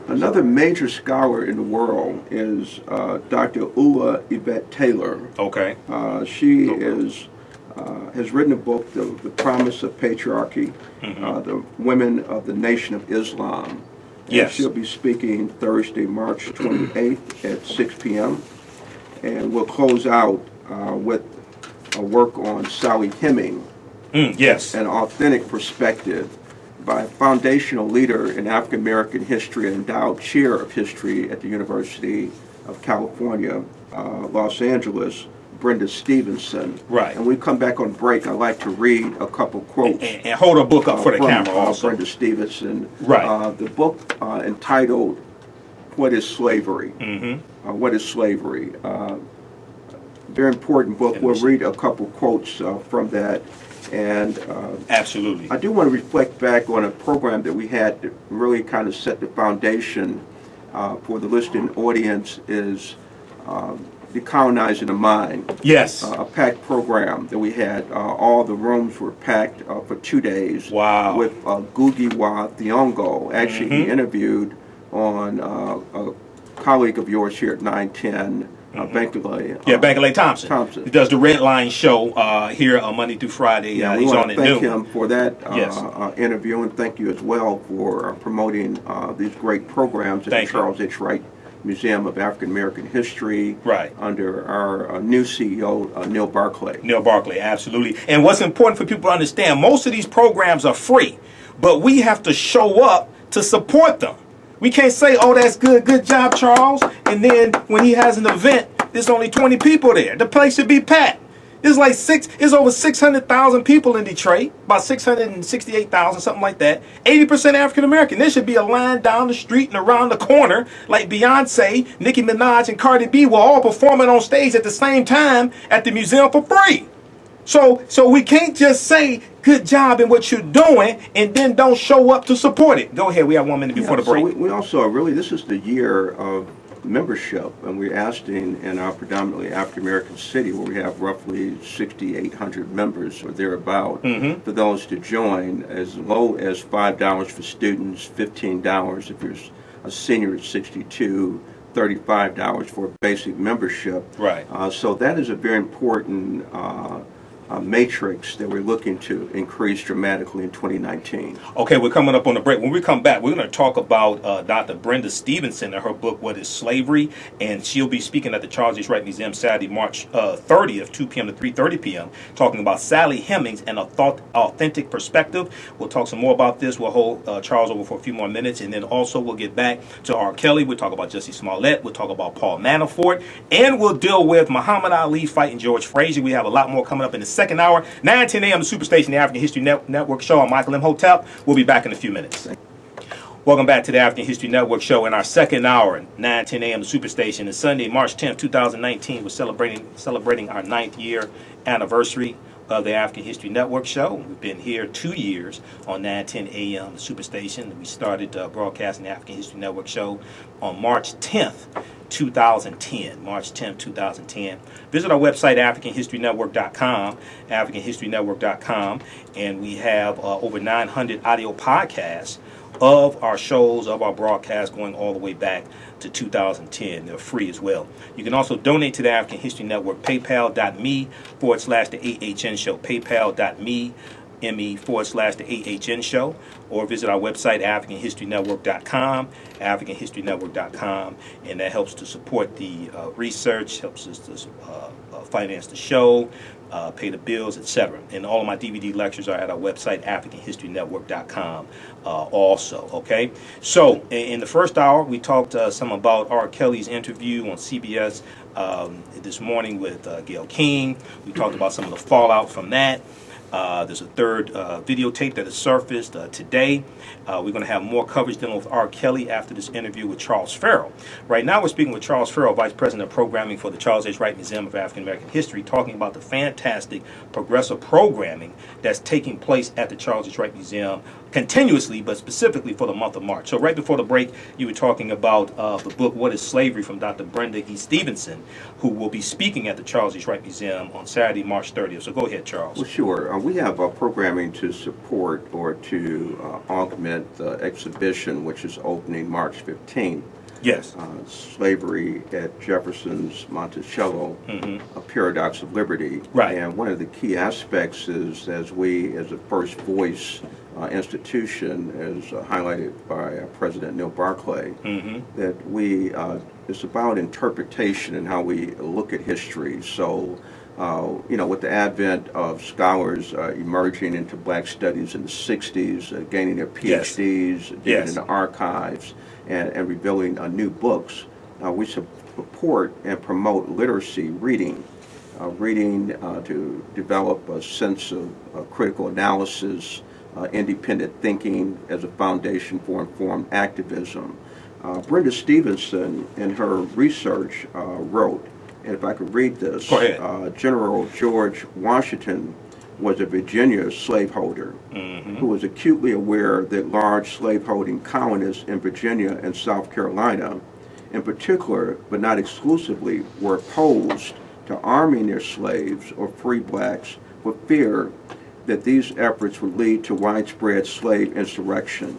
Another major scholar in the world is Dr. Ula Yvette Taylor. She has written a book, The Promise of Patriarchy, the Women of the Nation of Islam. And she'll be speaking Thursday, March 28th at 6 p.m. And we'll close out with a work on Sally Heming, an authentic perspective by a foundational leader in African American history and endowed chair of history at the University of California, Los Angeles, Brenda Stevenson. Right. And when we come back on break, I'd like to read a couple quotes. And hold a book up for the camera also. Brenda Stevenson. Right. The book entitled, What is Slavery? What is Slavery? Very important book. We'll read a couple quotes from that. And absolutely, I do want to reflect back on a program that we had that really kind of set the foundation for the listening audience, is Decolonizing the Mind. Yes. A packed program that we had. All the rooms were packed for 2 days. Wow. With Ngugi wa Thiong'o. Actually, he interviewed on a colleague of yours here at 910, Bankaley. Bankaley Thompson. He does the Red Line show here on Monday through Friday. We want to thank him for that interview, and thank you as well for promoting these great programs at the Charles H. Wright Museum of African American History. Under our new CEO, Neil Barclay. Neil Barclay, absolutely. And what's important for people to understand, most of these programs are free, but we have to show up to support them. We can't say, oh, that's good job, Charles, and then when he has an event, there's only 20 people there. The place should be packed. There's over 600,000 people in Detroit, about 668,000, something like that. 80% African American. There should be a line down the street and around the corner, like Beyonce, Nicki Minaj, and Cardi B were all performing on stage at the same time at the museum for free. So we can't just say good job in what you're doing and then don't show up to support it. Go ahead. We have 1 minute before the break. So we also really, this is the year of membership, and we're asking in our predominantly African American city, where we have roughly 6,800 members or thereabout, for those to join, as low as $5 for students, $15 if you're a senior at 62. $35 for a basic membership. Right. So that is a very important matrix that we're looking to increase dramatically in 2019. Okay, we're coming up on the break. When we come back, we're going to talk about Dr. Brenda Stevenson and her book, What is Slavery? And she'll be speaking at the Charles H. Wright Museum Saturday, March 30th, 2 p.m. to 3:30 p.m., talking about Sally Hemings and authentic perspective. We'll talk some more about this. We'll hold Charles over for a few more minutes, and then also we'll get back to R. Kelly. We'll talk about Jussie Smollett. We'll talk about Paul Manafort, and we'll deal with Muhammad Ali fighting George Frazier. We have a lot more coming up in the second hour. 9:10 a.m. the Superstation, the African History Network show. I'm Michael Imhotep. We'll be back in a few minutes. Welcome back to the African History Network show. In our second hour, 9:10 a.m. the Superstation. It's Sunday, March 10th, 2019. We're celebrating our 9th year anniversary of the African History Network show. We've been here 2 years on 9:10 a.m. the Superstation. We started broadcasting the African History Network show on March 10th. 2010, March 10th, 2010. Visit our website, AfricanHistoryNetwork.com, AfricanHistoryNetwork.com, and we have over 900 audio podcasts of our shows, of our broadcasts, going all the way back to 2010. They're free as well. You can also donate to the African History Network, paypal.me/the AHN show, paypal.me/the AHN show, or visit our website, AfricanHistoryNetwork.com, AfricanHistoryNetwork.com, and that helps to support the research, helps us to finance the show, pay the bills, etc. And all of my DVD lectures are at our website, AfricanHistoryNetwork.com also, okay? So, in the first hour, we talked some about R. Kelly's interview on CBS this morning with Gayle King. We talked about some of the fallout from that. There's a third videotape that has surfaced today. We're going to have more coverage dealing with R. Kelly after this interview with Charles Farrell. Right now we're speaking with Charles Farrell, Vice President of Programming for the Charles H. Wright Museum of African American History, talking about the fantastic progressive programming that's taking place at the Charles H. Wright Museum continuously, but specifically for the month of March. So right before the break, you were talking about the book, What is Slavery? From Dr. Brenda E. Stevenson, who will be speaking at the Charles H. Wright Museum on Saturday, March 30th. So go ahead, Charles. Well, sure. We have programming to support or to augment the exhibition, which is opening March 15th. Yes. Slavery at Jefferson's Monticello, A Paradox of Liberty. Right. And one of the key aspects is, as we, as a first voice institution, as highlighted by President Neil Barclay, that we, it's about interpretation and how we look at history. So, with the advent of scholars emerging into black studies in the 60s, gaining their PhDs, digging into archives, and revealing new books, we support and promote literacy, reading to develop a sense of critical analysis, independent thinking as a foundation for informed activism. Brenda Stevenson, in her research, wrote, and if I could read this, General George Washington was a Virginia slaveholder who was acutely aware that large slaveholding colonists in Virginia and South Carolina, in particular, but not exclusively, were opposed to arming their slaves or free blacks for fear that these efforts would lead to widespread slave insurrection.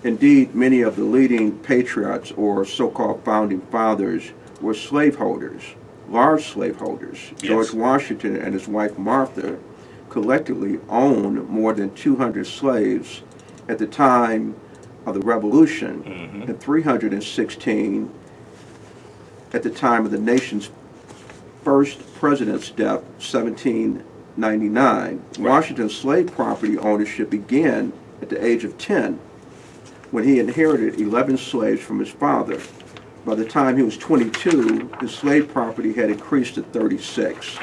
Indeed, many of the leading patriots or so-called founding fathers were slaveholders, large slaveholders. Yes. George Washington and his wife Martha collectively owned more than 200 slaves at the time of the Revolution, and 316 at the time of the nation's first president's death, 1799. Right. Washington's slave property ownership began at the age of 10, when he inherited 11 slaves from his father. By the time he was 22, his slave property had increased to 36.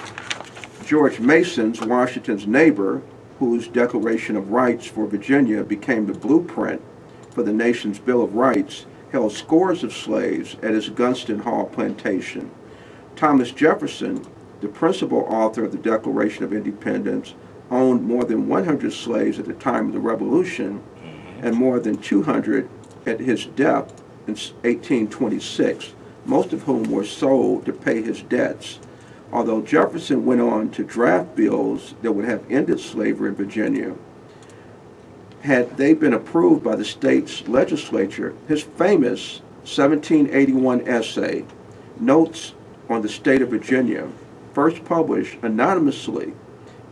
George Mason's, Washington's neighbor, whose Declaration of Rights for Virginia became the blueprint for the nation's Bill of Rights, held scores of slaves at his Gunston Hall plantation. Thomas Jefferson, the principal author of the Declaration of Independence, owned more than 100 slaves at the time of the Revolution, and more than 200 at his death in 1826, most of whom were sold to pay his debts. Although Jefferson went on to draft bills that would have ended slavery in Virginia, had they been approved by the state's legislature, his famous 1781 essay, Notes on the State of Virginia, first published anonymously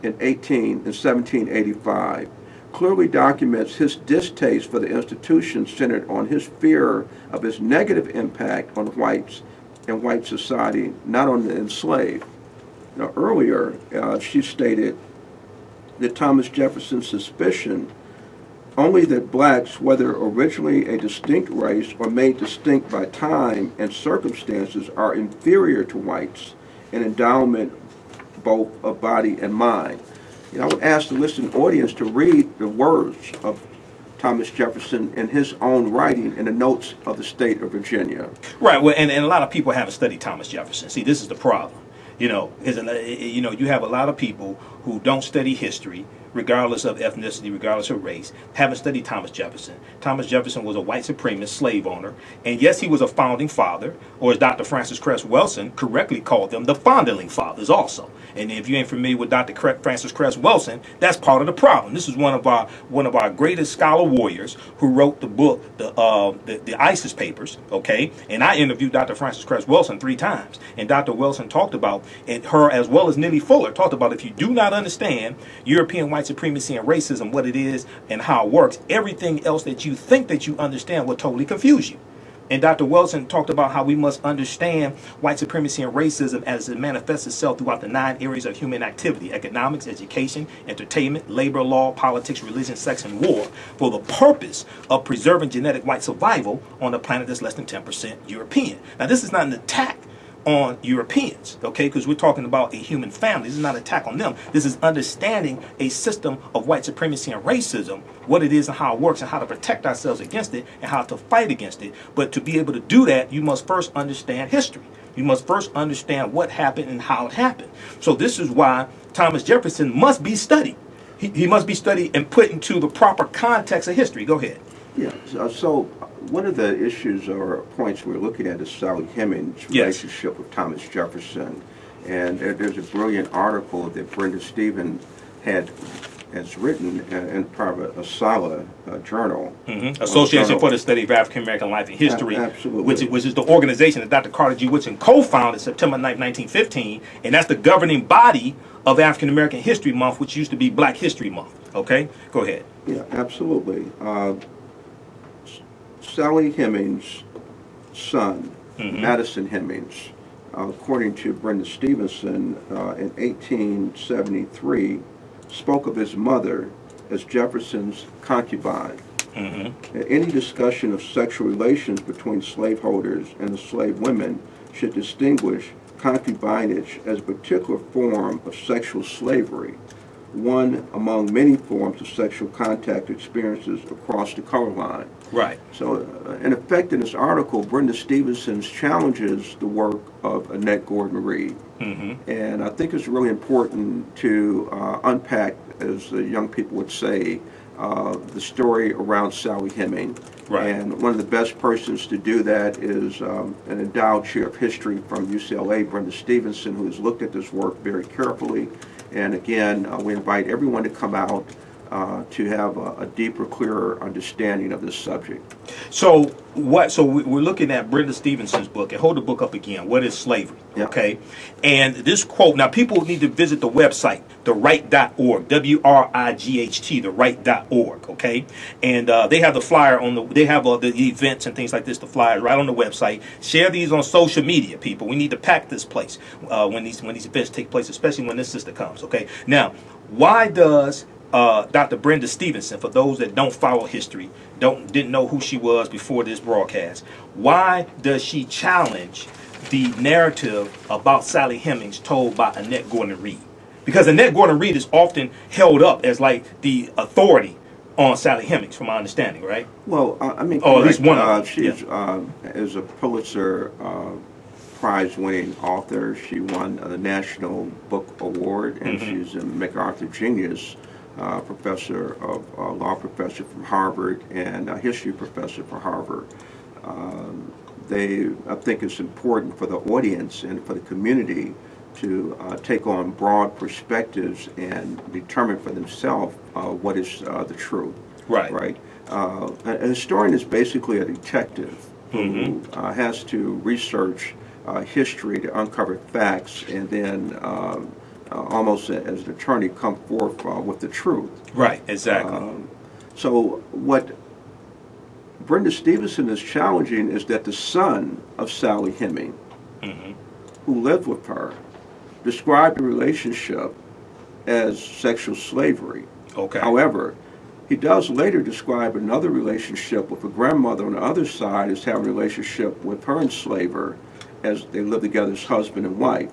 in 1785 clearly documents his distaste for the institution centered on his fear of its negative impact on whites and white society, not on the enslaved. Now, earlier, she stated that Thomas Jefferson's suspicion only that blacks, whether originally a distinct race or made distinct by time and circumstances, are inferior to whites in endowment both of body and mind. I would ask the listening audience to read the words of Thomas Jefferson in his own writing in the notes of the state of Virginia. Right. Well, and a lot of people haven't studied Thomas Jefferson. See, this is the problem. You have a lot of people who don't study history, regardless of ethnicity, regardless of race, haven't studied Thomas Jefferson. Thomas Jefferson was a white supremacist slave owner, and yes, he was a founding father, or as Dr. Francis Cress Welsing correctly called them, the founding fathers also. And if you ain't familiar with Dr. Francis Cress Welsing, that's part of the problem. This is one of our greatest scholar warriors who wrote the book, the ISIS Papers, okay? And I interviewed Dr. Francis Cress Welsing 3 times, and Dr. Welsing talked about, and her as well as Nellie Fuller talked about, if you do not understand European white supremacy and racism, what it is and how it works, everything else that you think that you understand will totally confuse you. And Dr. Wilson talked about how we must understand white supremacy and racism as it manifests itself throughout the 9 areas of human activity: economics, education, entertainment, labor law, politics, religion, sex, and war, for the purpose of preserving genetic white survival on a planet that's less than 10% European. Now, this is not an attack on Europeans, okay, because we're talking about a human family. This is not an attack on them. This is understanding a system of white supremacy and racism, what it is and how it works, and how to protect ourselves against it and how to fight against it. But to be able to do that, you must first understand history. You must first understand what happened and how it happened. So this is why Thomas Jefferson must be studied. He must be studied and put into the proper context of history. Go ahead. Yeah, so one of the issues or points we're looking at is Sally Hemings' relationship with Thomas Jefferson. And there's a brilliant article that Brenda Stevens has written in part of a SALA journal. Association for the Study of African American Life and History, absolutely. which is the organization that Dr. Carter G. Woodson co-founded September 9, 1915, and that's the governing body of African American History Month, which used to be Black History Month. Okay? Go ahead. Yeah, absolutely. Sally Hemings' son, Madison Hemings, according to Brenda Stevenson, in 1873, spoke of his mother as Jefferson's concubine. Any discussion of sexual relations between slaveholders and enslaved women should distinguish concubinage as a particular form of sexual slavery, one among many forms of sexual contact experiences across the color line. Right. So, in effect, in this article, Brenda Stevenson challenges the work of Annette Gordon Reed. And I think it's really important to unpack, as the young people would say, the story around Sally Hemings. Right. And one of the best persons to do that is an endowed chair of history from UCLA, Brenda Stevenson, who has looked at this work very carefully. And again, we invite everyone to come out to have a deeper, clearer understanding of this subject. So we're looking at Brenda Stevenson's book, and hold the book up again. What is slavery? Yep. Okay, and this quote. Now, people need to visit the website, theright.org, WRIGHT, theright.org. Okay, and they have the flyer on the. They have the events and things like this. The flyers right on the website. Share these on social media, people. We need to pack this place when these events take place, especially when this sister comes. Okay, now why does Dr. Brenda Stevenson, for those that don't follow history, didn't know who she was before this broadcast, why does she challenge the narrative about Sally Hemings told by Annette Gordon Reed? Because Annette Gordon Reed is often held up as like the authority on Sally Hemings, from my understanding, right? Well, I mean, at least one of them. She's is a Pulitzer Prize-winning author. She won the National Book Award, and she's a MacArthur Genius professor of law professor from Harvard and a history professor for Harvard. I think it's important for the audience and for the community to take on broad perspectives and determine for themselves what is the truth. Right. Right. A historian is basically a detective who has to research history to uncover facts and then almost as an attorney, come forth with the truth. Right, exactly. So what Brenda Stevenson is challenging is that the son of Sally Heming, who lived with her, described the relationship as sexual slavery. Okay. However, he does later describe another relationship with a grandmother on the other side as having a relationship with her enslaver as they live together as husband and wife.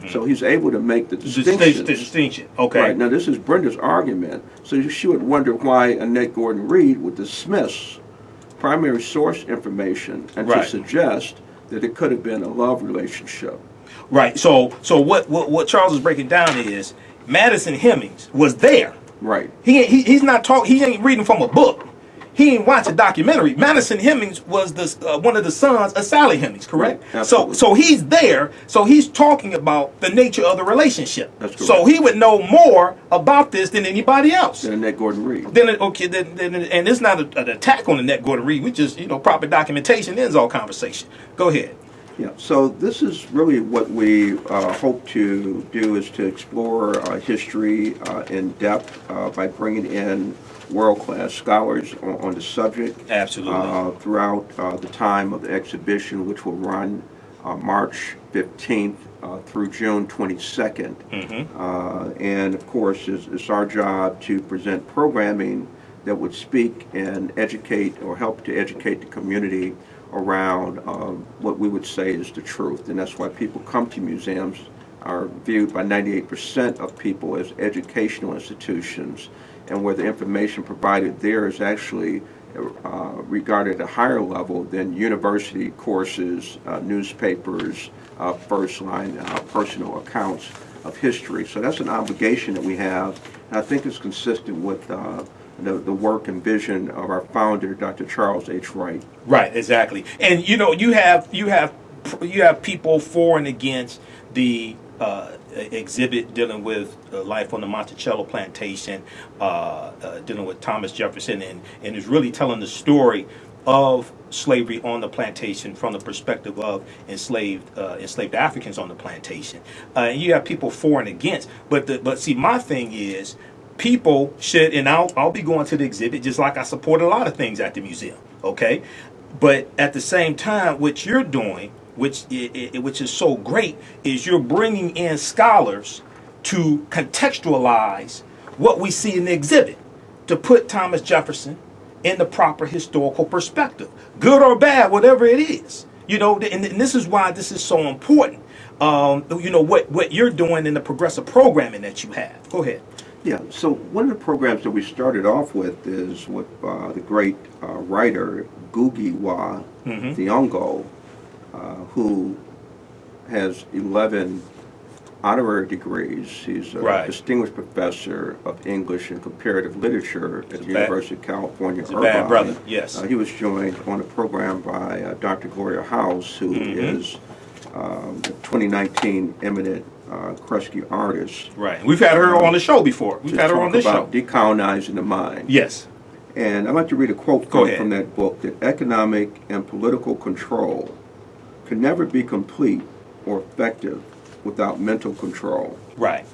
So he's able to make the distinction. Distinction. Okay. Right. Now, this is Brenda's argument. So she would wonder why Annette Gordon Reed would dismiss primary source information and to suggest that it could have been a love relationship. Right. So what Charles is breaking down is Madison Hemings was there. Right. He's not talking. He ain't reading from a book. He ain't watch a documentary. Madison Hemings was the one of the sons of Sally Hemings, correct? Right. So he's there. So he's talking about the nature of the relationship. That's correct. So he would know more about this than anybody else. Than Annette Gordon Reed. Then and it's not an attack on Annette Gordon Reed. We just proper documentation ends all conversation. Go ahead. Yeah, so this is really what we hope to do, is to explore history in depth by bringing in world-class scholars on the subject. Absolutely. Throughout the time of the exhibition, which will run March 15th through June 22nd. And of course, it's our job to present programming that would speak and educate or help to educate the community around what we would say is the truth. And that's why people come to museums, are viewed by 98% of people as educational institutions, and where the information provided there is actually regarded at a higher level than university courses, newspapers, first-line personal accounts of history. So that's an obligation that we have, and I think it's consistent with the work and vision of our founder, Dr. Charles H. Wright. Right, exactly. And you have people for and against the exhibit dealing with life on the Monticello plantation, dealing with Thomas Jefferson, and is really telling the story of slavery on the plantation from the perspective of enslaved Africans on the plantation. And you have people for and against. But see, my thing is, people should, and I'll be going to the exhibit just like I support a lot of things at the museum, okay? But at the same time, what you're doing, which is so great, is you're bringing in scholars to contextualize what we see in the exhibit, to put Thomas Jefferson in the proper historical perspective, good or bad, whatever it is. And this is why this is so important. What you're doing in the progressive programming that you have. Go ahead. Yeah, so one of the programs that we started off with is with the great writer Ngugi wa Thiong'o, who has 11 honorary degrees. He's a distinguished professor of English and comparative literature at the University of California, Irvine. Bad brother, yes. He was joined on a program by Dr. Gloria House, who is the 2019 eminent Kresge artist. Right. We've had her on the show before. We've had her on this show. Decolonizing the mind. Yes. And I'd like to read a quote from that book, that economic and political control can never be complete or effective without mental control. Right.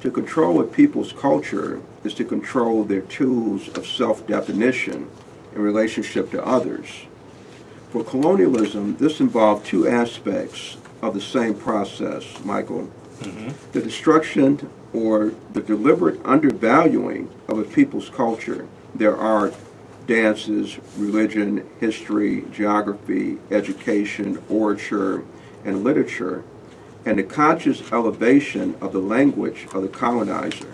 To control a people's culture is to control their tools of self-definition in relationship to others. For colonialism, this involved two aspects of the same process, Michael. The destruction or the deliberate undervaluing of a people's culture, their art, dances, religion, history, geography, education, literature, and literature, and the conscious elevation of the language of the colonizer.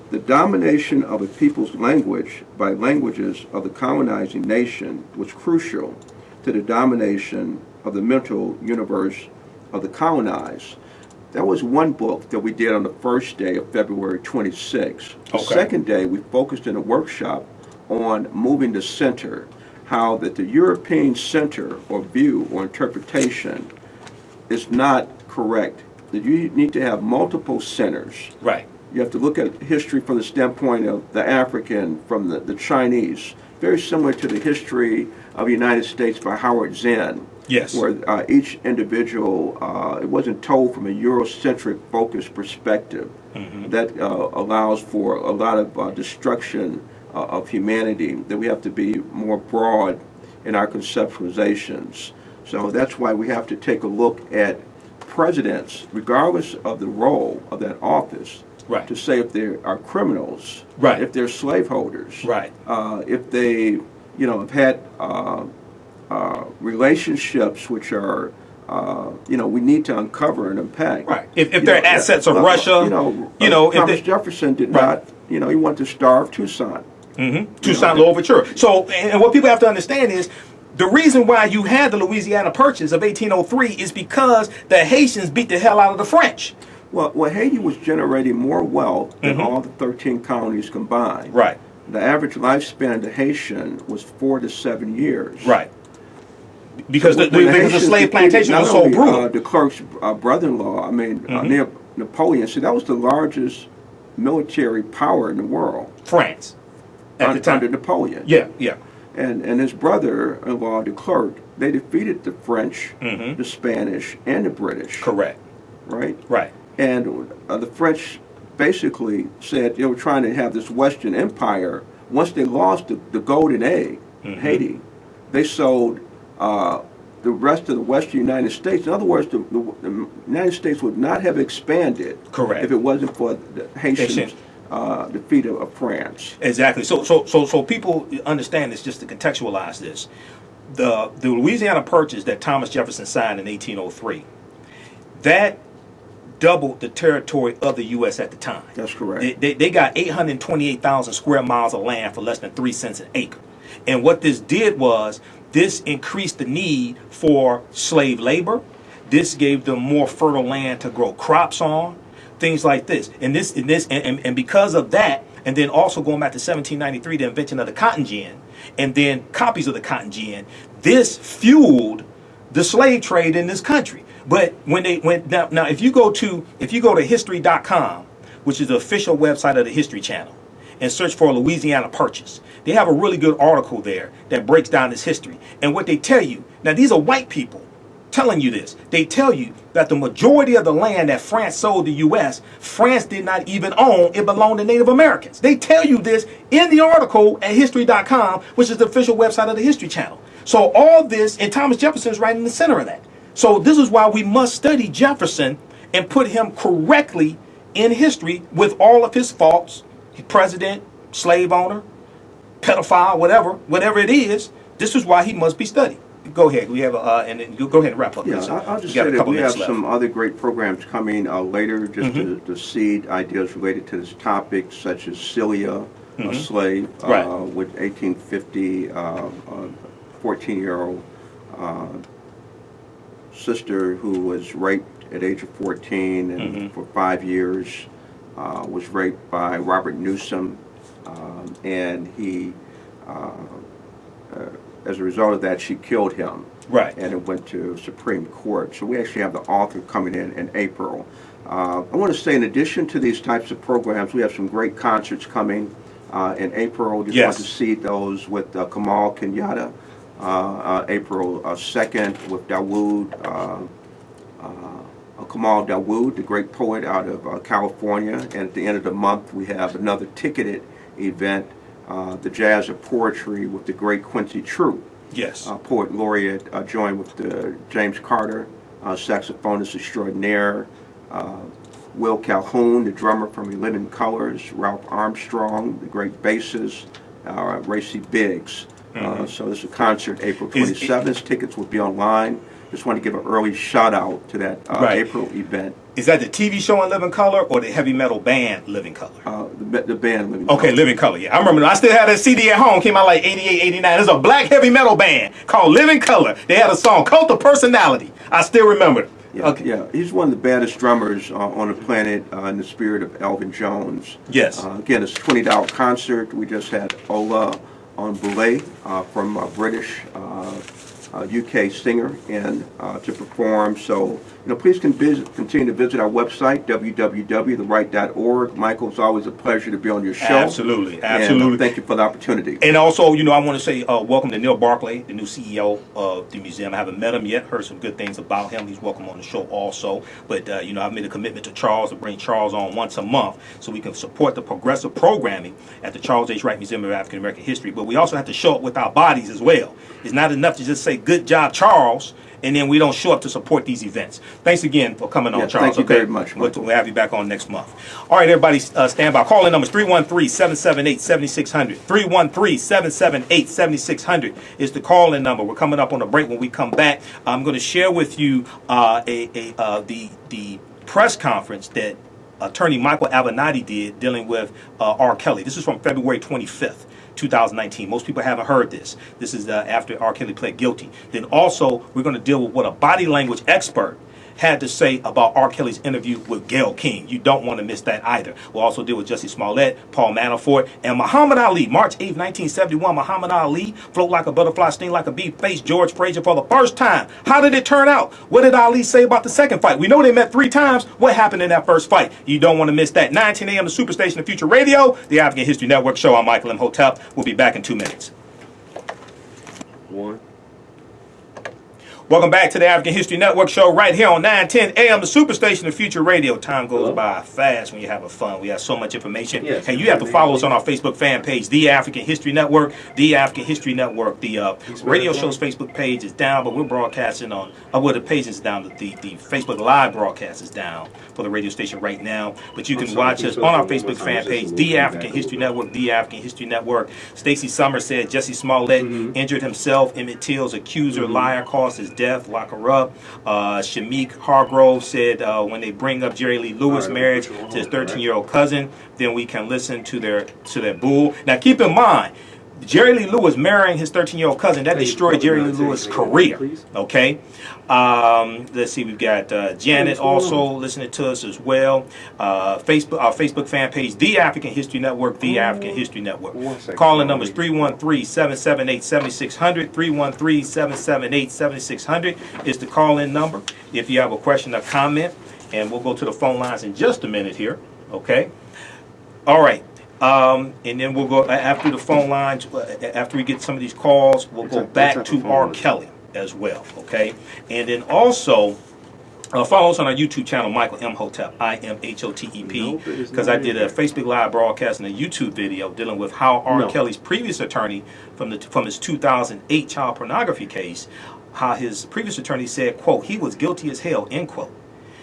The domination of a people's language by languages of the colonizing nation was crucial to the domination of the mental universe of the colonized. That was one book that we did on the first day of February 26th. The second day, we focused in a workshop on moving the center, how that the European center or view or interpretation is not correct, that you need to have multiple centers. Right. You have to look at history from the standpoint of the African, from the Chinese, very similar to the history of the United States by Howard Zinn. Yes. Where each individual, it wasn't told from a Eurocentric focused perspective that allows for a lot of destruction of humanity, that we have to be more broad in our conceptualizations. So that's why we have to take a look at presidents, regardless of the role of that office, Right. to say if they are criminals, Right. if they're slaveholders, Right. If they, have had relationships which are, we need to uncover and unpack. Right. If they're assets of Russia, Thomas Jefferson did not, he wanted to starve Toussaint. Toussaint Louverture. So, and what people have to understand is, the reason why you had the Louisiana Purchase of 1803 is because the Haitians beat the hell out of the French. Well, Haiti was generating more wealth than all the 13 colonies combined. Right. The average lifespan of the Haitian was 4 to 7 years. Right. Because the slave plantation was so brutal. De Klerk's brother-in-law, Napoleon, see, that was the largest military power in the world. France. At the time. Under Napoleon. Yeah, yeah. And his brother-in-law, de Klerk, they defeated the French, the Spanish, and the British. Correct. Right? Right. And the French basically said they were trying to have this Western Empire. Once they lost the golden egg, Haiti, they sold the rest of the Western United States. In other words, the United States would not have expanded. Correct. If it wasn't for the Haitians. Defeat of France. Exactly. So people understand this, just to contextualize this. The Louisiana Purchase that Thomas Jefferson signed in 1803, that doubled the territory of the U.S. at the time. That's correct. They got 828,000 square miles of land for less than 3 cents an acre. And what this did was, this increased the need for slave labor. This gave them more fertile land to grow crops on. Things like this, and because of that, and then also going back to 1793, the invention of the cotton gin, and then copies of the cotton gin, this fueled the slave trade in this country. But when they went now, if you go to history.com, which is the official website of the History Channel, and search for Louisiana Purchase, they have a really good article there that breaks down this history. And what they tell you, now these are white people telling you this. They tell you that the majority of the land that France sold the U.S., France did not even own. It belonged to Native Americans. They tell you this in the article at history.com, which is the official website of the History Channel. So all this, and Thomas Jefferson is right in the center of that. So this is why we must study Jefferson and put him correctly in history with all of his faults. President, slave owner, pedophile, whatever it is. This is why he must be studied. Go ahead. We have and then go ahead and wrap up. Yeah, I'll just say that we have some other great programs coming later, just to seed ideas related to this topic, such as Celia, a slave with 1850, 14-year-old sister who was raped at age of 14 and for 5 years was raped by Robert Newsom, and he. As a result of that, she killed him. Right. And it went to Supreme Court. So we actually have the author coming in April. I want to say, in addition to these types of programs, we have some great concerts coming in April. Just want to see those with Kamal Kenyatta, April 2nd with Dawood, Kamal Dawood, the great poet out of California. And at the end of the month, we have another ticketed event, the Jazz of Poetry with the great Quincy True. Yes. Poet laureate, joined with James Carter, saxophonist extraordinaire, Will Calhoun, the drummer from In Living Colors, Ralph Armstrong, the great bassist, Racy Biggs. So this is a concert April 27th. Tickets will be online. Just want to give an early shout out to that April event. Is that the TV show in Living Color or the heavy metal band Living Color? The band Living Color. Okay, Living Color, yeah. I remember, I still had that CD at home, came out like 88, 89. There's a black heavy metal band called Living Color. They had a song, Cult of Personality. I still remember it. Yeah, okay. Yeah, he's one of the baddest drummers on the planet in the spirit of Elvin Jones. Yes. Again, it's a $20 concert. We just had Ola on Boulay from British UK singer in to perform. So, please continue to visit our website, www.theright.org. Michael, it's always a pleasure to be on your show. Absolutely, absolutely. And thank you for the opportunity. And also, I want to say welcome to Neil Barclay, the new CEO of the museum. I haven't met him yet, heard some good things about him. He's welcome on the show also. But, I've made a commitment to Charles to bring Charles on once a month so we can support the progressive programming at the Charles H. Wright Museum of African American History. But we also have to show up with our bodies as well. It's not enough to just say, good job, Charles, and then we don't show up to support these events. Thanks again for coming on, Charles. Thank you very much, Michael. We'll have you back on next month. All right, everybody, stand by. Call-in number is 313-778-7600. 313-778-7600 is the call-in number. We're coming up on a break. When we come back, I'm going to share with you the press conference that attorney Michael Avenatti did dealing with R. Kelly. This is from February 25th. 2019. Most people haven't heard this. This is after R. Kelly pled guilty. Then also, we're going to deal with what a body language expert had to say about R. Kelly's interview with Gayle King. You don't want to miss that either. We'll also deal with Jussie Smollett, Paul Manafort, and Muhammad Ali. March 8, 1971, Muhammad Ali, float like a butterfly, sting like a bee, faced George Frazier for the first time. How did it turn out? What did Ali say about the second fight? We know they met 3 times. What happened in that first fight? You don't want to miss that. 9:10 a.m. the Superstation of Future Radio, the African History Network show. I'm Michael Imhotep. We'll be back in 2 minutes. Welcome back to the African History Network show right here on 910 AM, the Superstation of Future Radio. Time goes by fast when you're having fun. We have so much information. Yes, and you have to follow us on our Facebook fan page, The African History Network, The African History Network. The radio show's Facebook page is down, but we're broadcasting on, the page is down, the Facebook Live broadcast is down for the radio station right now. But you can watch us on our Facebook fan page, The African History Network, The African History Network. Stacey Summers said Jussie Smollett injured himself. Emmett Till's accuser, liar, caused his death. Lock her up. Shamik Hargrove said when they bring up Jerry Lee Lewis' marriage to his 13-year-old cousin, then we can listen to their bull. Now keep in mind, Jerry Lee Lewis marrying his 13-year-old cousin, that destroyed Jerry Lee Lewis' career. Okay? Let's see, we've got Janet also listening to us as well. Our Facebook fan page, The African History Network, The African History Network. Calling numbers 313-778-7600. 313-778-7600 is the call-in number if you have a question or comment. And we'll go to the phone lines in just a minute here. Okay? All right. And then we'll go after the phone lines, after we get some of these calls, we'll go back to R. Kelly as well, okay? And then also, follow us on our YouTube channel, Michael Imhotep, IMHOTEP, because I did a Facebook Live broadcast and a YouTube video dealing with how R. Kelly's previous attorney from his 2008 child pornography case, how his previous attorney said, quote, he was guilty as hell, end quote.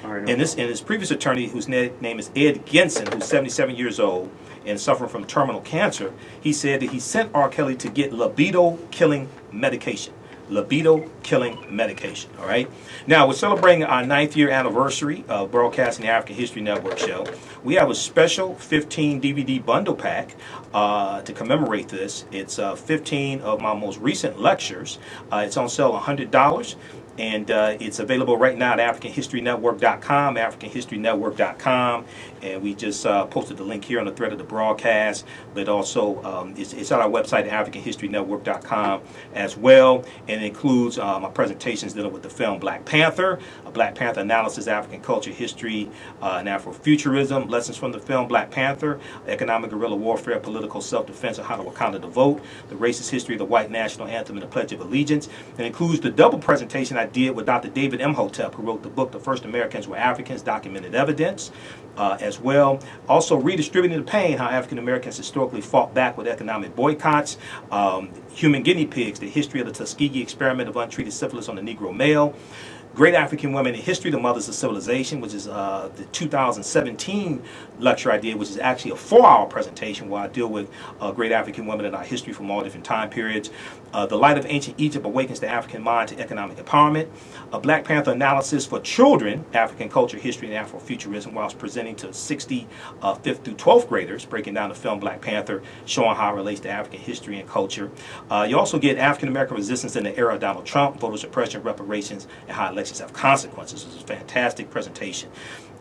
And his previous attorney, whose name is Ed Genson, who's 77 years old and suffering from terminal cancer, he said that he sent R. Kelly to get libido-killing medication. Libido-killing medication, all right? Now, we're celebrating our 9th year anniversary of broadcasting the African History Network show. We have a special 15 DVD bundle pack to commemorate this. It's 15 of my most recent lectures. It's on sale $100. And it's available right now at AfricanHistoryNetwork.com, AfricanHistoryNetwork.com. And we just posted the link here on the thread of the broadcast. But also, it's on our website, AfricanHistoryNetwork.com as well. And it includes my presentations dealing with the film Black Panther, a Black Panther analysis, African culture, history, and Afrofuturism, lessons from the film Black Panther, economic guerrilla warfare, political self-defense, and how to Wakanda to vote, the racist history of the white national anthem, and the Pledge of Allegiance. It includes the double presentation I did with Dr. David Imhotep, who wrote the book, The First Americans Were Africans, Documented Evidence, as well. Also, Redistributing the Pain, how African Americans historically fought back with economic boycotts, Human Guinea Pigs, the history of the Tuskegee experiment of untreated syphilis on the Negro male, Great African Women in History, the Mothers of Civilization, which is the 2017 lecture I did, which is actually a 4-hour presentation where I deal with great African women in our history from all different time periods. The Light of Ancient Egypt Awakens the African Mind to Economic Empowerment. A Black Panther Analysis for Children, African Culture, History, and Afrofuturism, whilst presenting to 60 5th through 12th graders, breaking down the film Black Panther, showing how it relates to African history and culture. You also get African American Resistance in the Era of Donald Trump, Voter Suppression, Reparations, and How Elections Have Consequences. This is a fantastic presentation.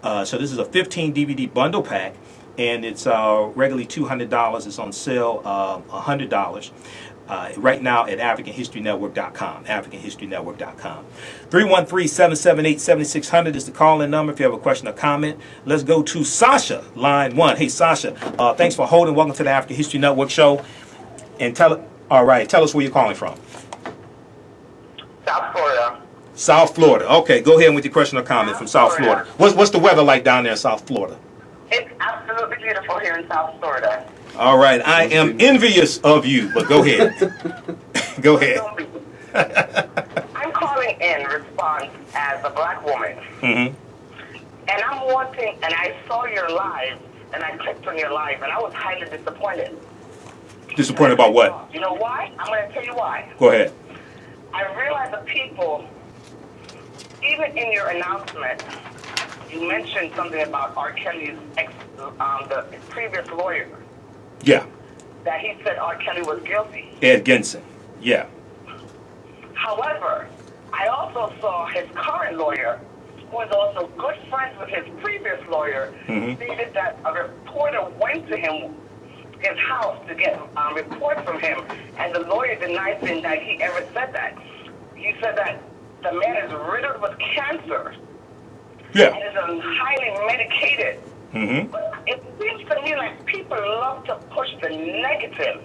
So this is a 15 DVD bundle pack, and it's regularly $200. It's on sale $100. right now at AfricanHistoryNetwork.com. AfricanHistoryNetwork.com. 313-778-7600 is the call-in number if you have a question or comment. Let's go to Sasha, line 1. Hey, Sasha, thanks for holding. Welcome to the African History Network show. And tell us where you're calling from. South Florida. South Florida. Okay, go ahead with your question or comment from South Florida. What's the weather like down there in South Florida? It's absolutely beautiful here in South Florida. All right, I am envious of you, but go ahead. Go ahead. I'm calling in response as a black woman. Mm-hmm. And I'm wanting, and I saw your live, and I clicked on your live, and I was highly disappointed. Disappointed about what? You know why? I'm going to tell you why. Go ahead. I realized the people, even in your announcement, you mentioned something about R. Kelly's the previous lawyer. Yeah. That he said R. Kelly was guilty. Ed Genson. Yeah. However, I also saw his current lawyer, who is also good friends with his previous lawyer, stated that a reporter went to his house to get a report from him, and the lawyer denied that he ever said that. He said that the man is riddled with cancer. Yeah. And is highly medicated. Mm-hmm. But it seems to me like people love to push the negative.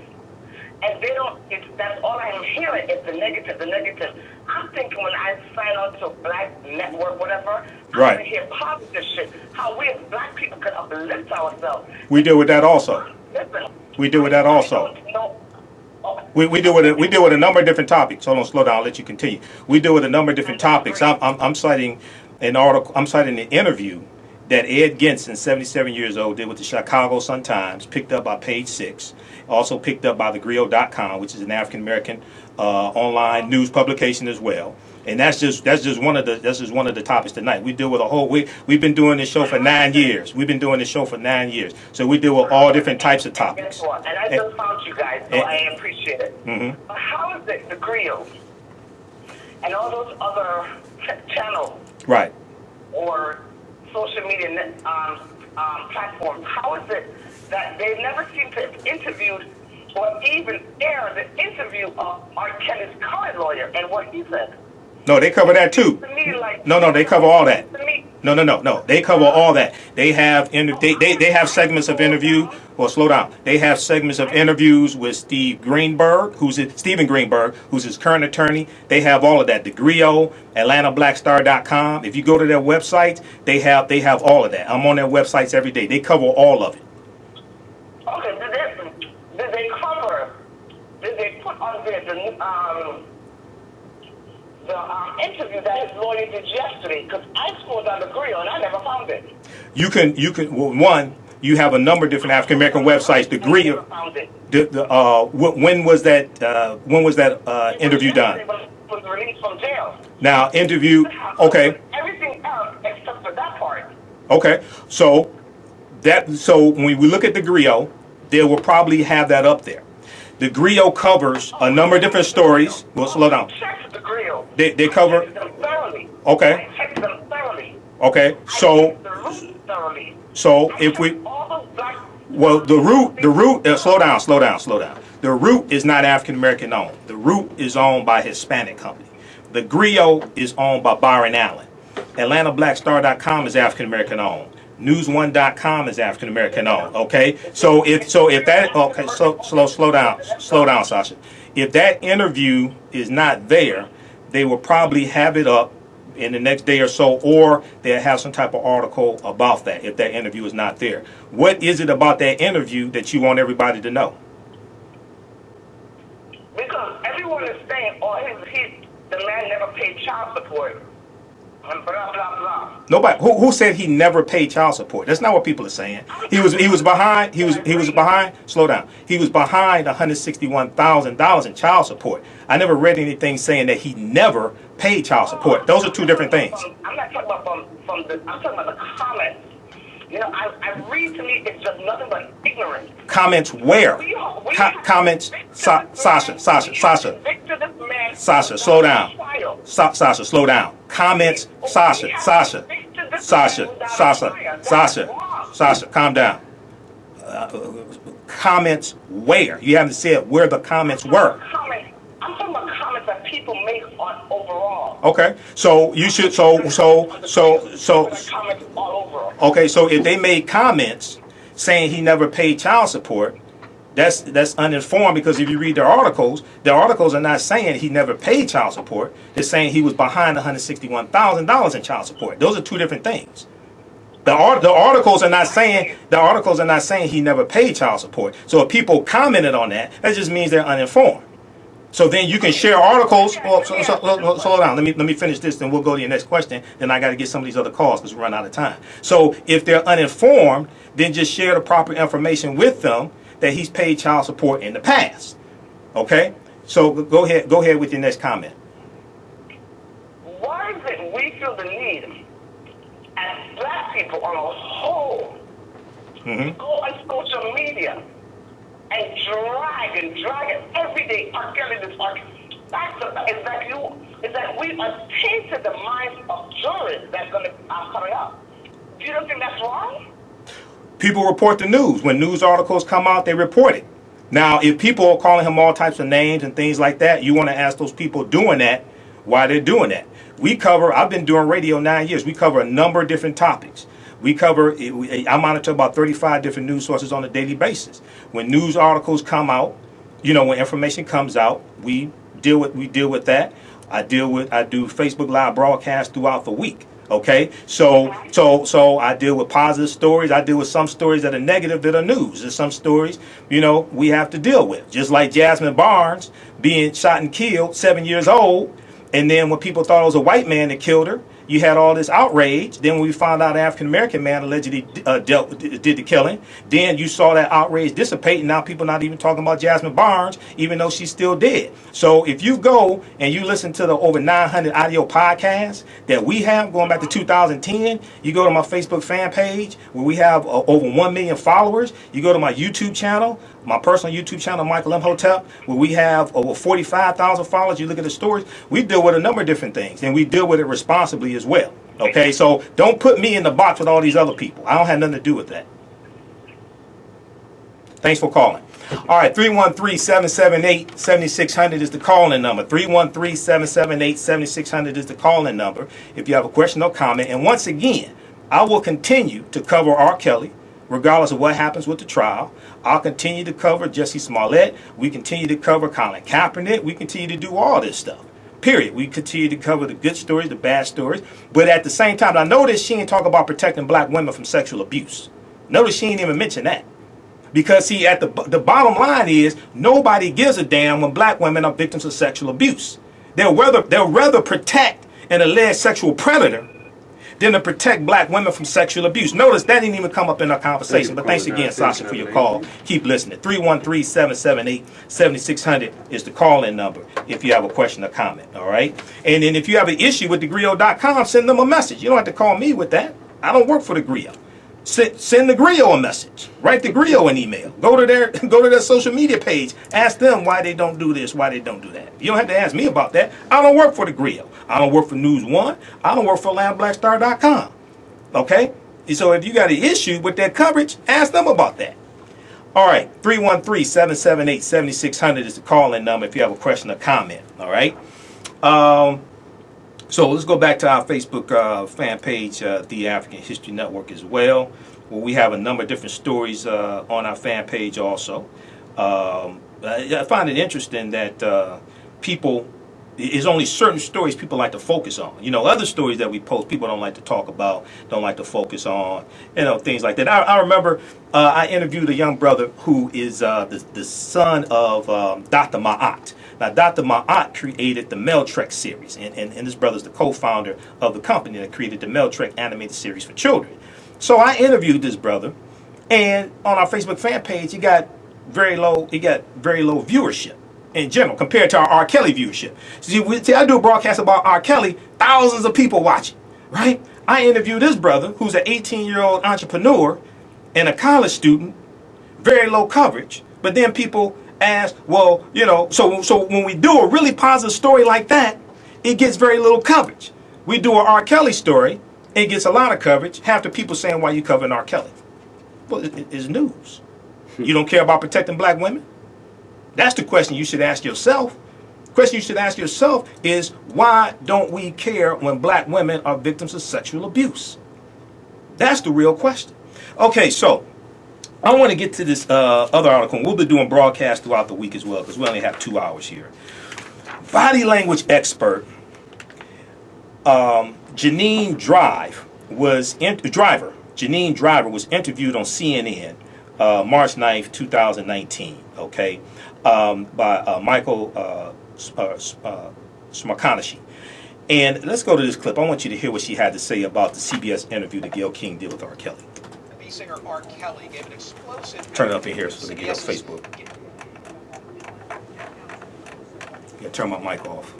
And they don't, that's all I'm hearing is the negative, the negative. I'm thinking when I sign on to Black Network, whatever, right. I'm going to hear positive shit. How we as black people can uplift ourselves. We deal with that also. Listen. We deal with that also. We deal with a number of different topics. Hold on, slow down. I'll let you continue. We deal with a number of different topics. I'm citing an article. I'm citing an interview that Ed Genson, 77 years old, did with the Chicago Sun-Times, picked up by Page 6, also picked up by thegrio.com, which is an African-American online news publication as well. And that's just one of the topics tonight. We deal with a whole. We've been doing this show for 9 years. We've been doing this show for 9 years. So we deal with all different types of topics. And I just found you guys, so I appreciate it. Mm-hmm. But how is it the Griot and all those other channels, right, or social media platforms, how is it that they never seem to have interviewed or even air the interview of R. Kelly's current lawyer and what he said? No, they cover that too. No, they cover all that. No. They cover all that. They have they have segments of interview. Well, slow down. They have segments of interviews with Stephen Greenberg, who's his current attorney. They have all of that. The Griot, AtlantaBlackStar.com. If you go to their website, they have all of that. I'm on their websites every day. They cover all of it. Okay, did they put on there the interview that his lawyer did yesterday? Because I scrolled down the Griot and I never found it. You can one. You have a number of different African American websites. The Griot. When was that interview done? It was released from jail. Now interview. Okay. Everything else except for that part. Okay. So when we look at the Griot, they will probably have that up there. The Griot covers a number of different stories. Well, slow down. Check the Griot. They cover. Them thoroughly. Okay. I checked them thoroughly. Okay. So if we, well, the root. Slow down. The root is not African American owned. The root is owned by a Hispanic company. The Griot is owned by Byron Allen. AtlantaBlackStar.com is African American owned. News1.com is African American owned. Okay, so if that, okay, so slow down, Sasha. If that interview is not there, they will probably have it up in the next day or so, or they'll have some type of article about that. If that interview is not there, what is it about that interview that you want everybody to know? Because everyone is saying, the man never paid child support. And blah blah blah. Nobody. Who said he never paid child support? That's not what people are saying. He was behind. He was behind. Slow down. He was behind $161,000 in child support. I never read anything saying that he never paid child support. Those are two different things. I'm not talking about I'm talking about the comments. You know, I read, to me, it's just nothing but ignorance. Comments where? Comments. Sasha, slow down. Sasha, slow down. Comments. Sasha, calm down. comments where? You haven't said where the comments were. I'm talking about comments that people make on overall. Okay, so you should comments all over. Okay, so if they made comments saying he never paid child support, that's uninformed, because if you read their articles are not saying he never paid child support. They're saying he was behind $161,000 in child support. Those are two different things. The articles are not saying he never paid child support. So if people commented on that, that just means they're uninformed. So then you can share articles. Well, slow down. Let me finish this, then we'll go to your next question. Then I got to get some of these other calls because we run out of time. So if they're uninformed, then just share the proper information with them that he's paid child support in the past. Okay? So go ahead with your next comment. Why is it we feel the need, as black people on a whole, to go on social media and drag it every day? R. Kelly, this R. Is that we are tainted the minds of jurors that are coming up. Do you don't think that's wrong? People report the news. When news articles come out, they report it. Now, if people are calling him all types of names and things like that, you want to ask those people doing that why they're doing that. I've been doing radio 9 years. We cover a number of different topics. I monitor about 35 different news sources on a daily basis. When news articles come out, when information comes out, we deal with that. I do Facebook Live broadcasts throughout the week. Okay, so I deal with positive stories. I deal with some stories that are negative that are news. There's some stories, we have to deal with. Just like Jasmine Barnes being shot and killed, 7 years old, and then when people thought it was a white man that killed her, you had all this outrage. Then when we found out an African-American man allegedly did the killing, then you saw that outrage dissipate, and now people not even talking about Jasmine Barnes, even though she's still dead. So if you go and you listen to the over 900 audio podcasts that we have going back to 2010, you go to my Facebook fan page where we have over 1 million followers. You go to my YouTube channel, my personal YouTube channel, Michael Imhotep, where we have over 45,000 followers. You look at the stories, we deal with a number of different things, and we deal with it responsibly as well. Okay, so don't put me in the box with all these other people. I don't have nothing to do with that. Thanks for calling. All right, 313-778-7600 is the call-in number. 313-778-7600 is the call-in number if you have a question or comment. And once again, I will continue to cover R. Kelly, regardless of what happens with the trial. I'll continue to cover Jussie Smollett. We continue to cover Colin Kaepernick. We continue to do all this stuff. Period. We continue to cover the good stories, the bad stories. But at the same time, I notice she ain't talk about protecting black women from sexual abuse. Notice she ain't even mention that. Because, see, at the bottom line is nobody gives a damn when black women are victims of sexual abuse. They'll rather protect an alleged sexual predator than to protect black women from sexual abuse. Notice that didn't even come up in our conversation. But thanks again, Sasha, for your call. Keep listening. 313-778-7600 is the call-in number if you have a question or comment. All right? And then if you have an issue with thegrio.com, send them a message. You don't have to call me with that. I don't work for the Grio. Send the Grio a message. Write the Grio an email. Go to their social media page. Ask them why they don't do this, why they don't do that. You don't have to ask me about that. I don't work for the Grio. I don't work for News One. I don't work for LambBlackStar.com. Okay? So if you got an issue with that coverage, ask them about that. All right. 313-778-7600 is the call-in number if you have a question or comment. All right? So let's go back to our Facebook fan page, The African History Network as well, where we have a number of different stories on our fan page also. I find it interesting that there's only certain stories people like to focus on. Other stories that we post, people don't like to talk about, don't like to focus on, things like that. I remember I interviewed a young brother who is the son of Dr. Ma'at. Now, Dr. Ma'at created the Meltrek series, and this brother's the co-founder of the company that created the Meltrek animated series for children. So I interviewed this brother, and on our Facebook fan page, he got very low viewership in general compared to our R. Kelly viewership. See, I do a broadcast about R. Kelly, thousands of people watching, right? I interviewed this brother, who's an 18-year-old entrepreneur and a college student, very low coverage, but then people ask, well, so when we do a really positive story like that, it gets very little coverage. We do an R. Kelly story, it gets a lot of coverage. Half the people saying, why you covering R. Kelly? Well, it's news. You don't care about protecting black women? That's the question you should ask yourself. The question you should ask yourself is, why don't we care when black women are victims of sexual abuse? That's the real question. Okay, so I want to get to this other article. We'll be doing broadcasts throughout the week as well, because we only have 2 hours here. Body language expert Janine Driver was interviewed on CNN March 9th, 2019, okay, by Michael Smakanashi. And let's go to this clip. I want you to hear what she had to say about the CBS interview that Gayle King did with R. Kelly. The singer R. Kelly gave an explosive... Turn it up in here so they get on Facebook. Yeah, turn my mic off.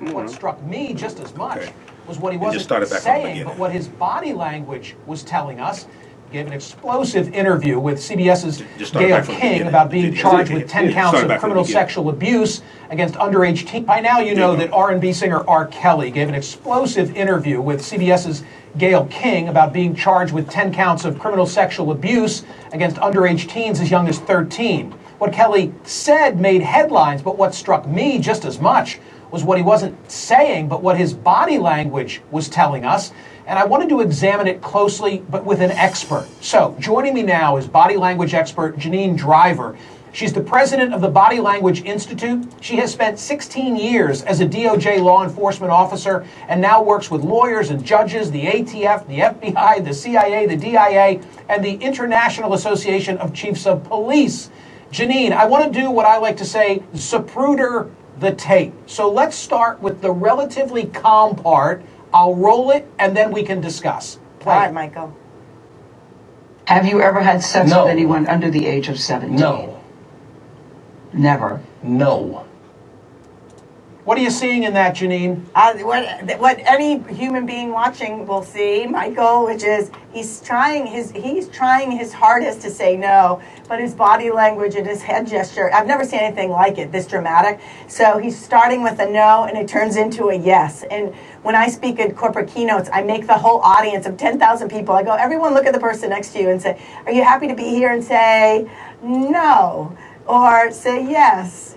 What struck me just as much was what he wasn't back saying, but what his body language was telling us. Gave an explosive interview with CBS's Gayle King about being charged with 10 counts of criminal sexual abuse against underage teens. By now you know that R&B singer R. Kelly gave an explosive interview with CBS's Gayle King about being charged with 10 counts of criminal sexual abuse against underage teens as young as 13. What Kelly said made headlines, but what struck me just as much was what he wasn't saying, but what his body language was telling us. And I wanted to examine it closely, but with an expert. So, joining me now is body language expert Janine Driver. She's the president of the Body Language Institute. She has spent 16 years as a DOJ law enforcement officer and now works with lawyers and judges, the ATF, the FBI, the CIA, the DIA, and the International Association of Chiefs of Police. Janine, I want to do what I like to say, Zapruder the tape. So let's start with the relatively calm part. I'll roll it, and then we can discuss. Play. All right, Michael. Have you ever had sex with anyone under the age of 17? No. Never? No. What are you seeing in that, Janine? What any human being watching will see, Michael, which is he's trying his hardest to say no, but his body language and his head gesture, I've never seen anything like it, this dramatic. So he's starting with a no, and it turns into a yes. And when I speak at corporate keynotes, I make the whole audience of 10,000 people, I go, everyone look at the person next to you and say, are you happy to be here? And say, no. Or say yes.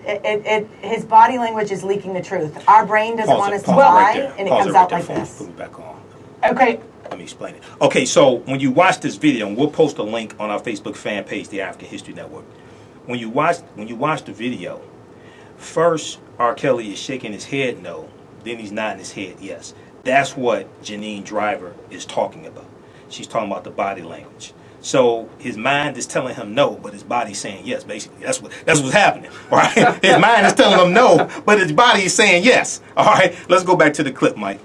His body language is leaking the truth. Our brain doesn't want us to lie, and it comes out like this. Put me back on. Okay. Let me explain it. Okay, so when you watch this video, and we'll post a link on our Facebook fan page, the African History Network. When you watch the video, first R. Kelly is shaking his head no, then he's nodding his head yes. That's what Janine Driver is talking about. She's talking about the body language. So his mind is telling him no, but his body's saying yes. Basically, that's what's happening. All right, his mind is telling him no, but his body is saying yes. All right, let's go back to the clip, Mike.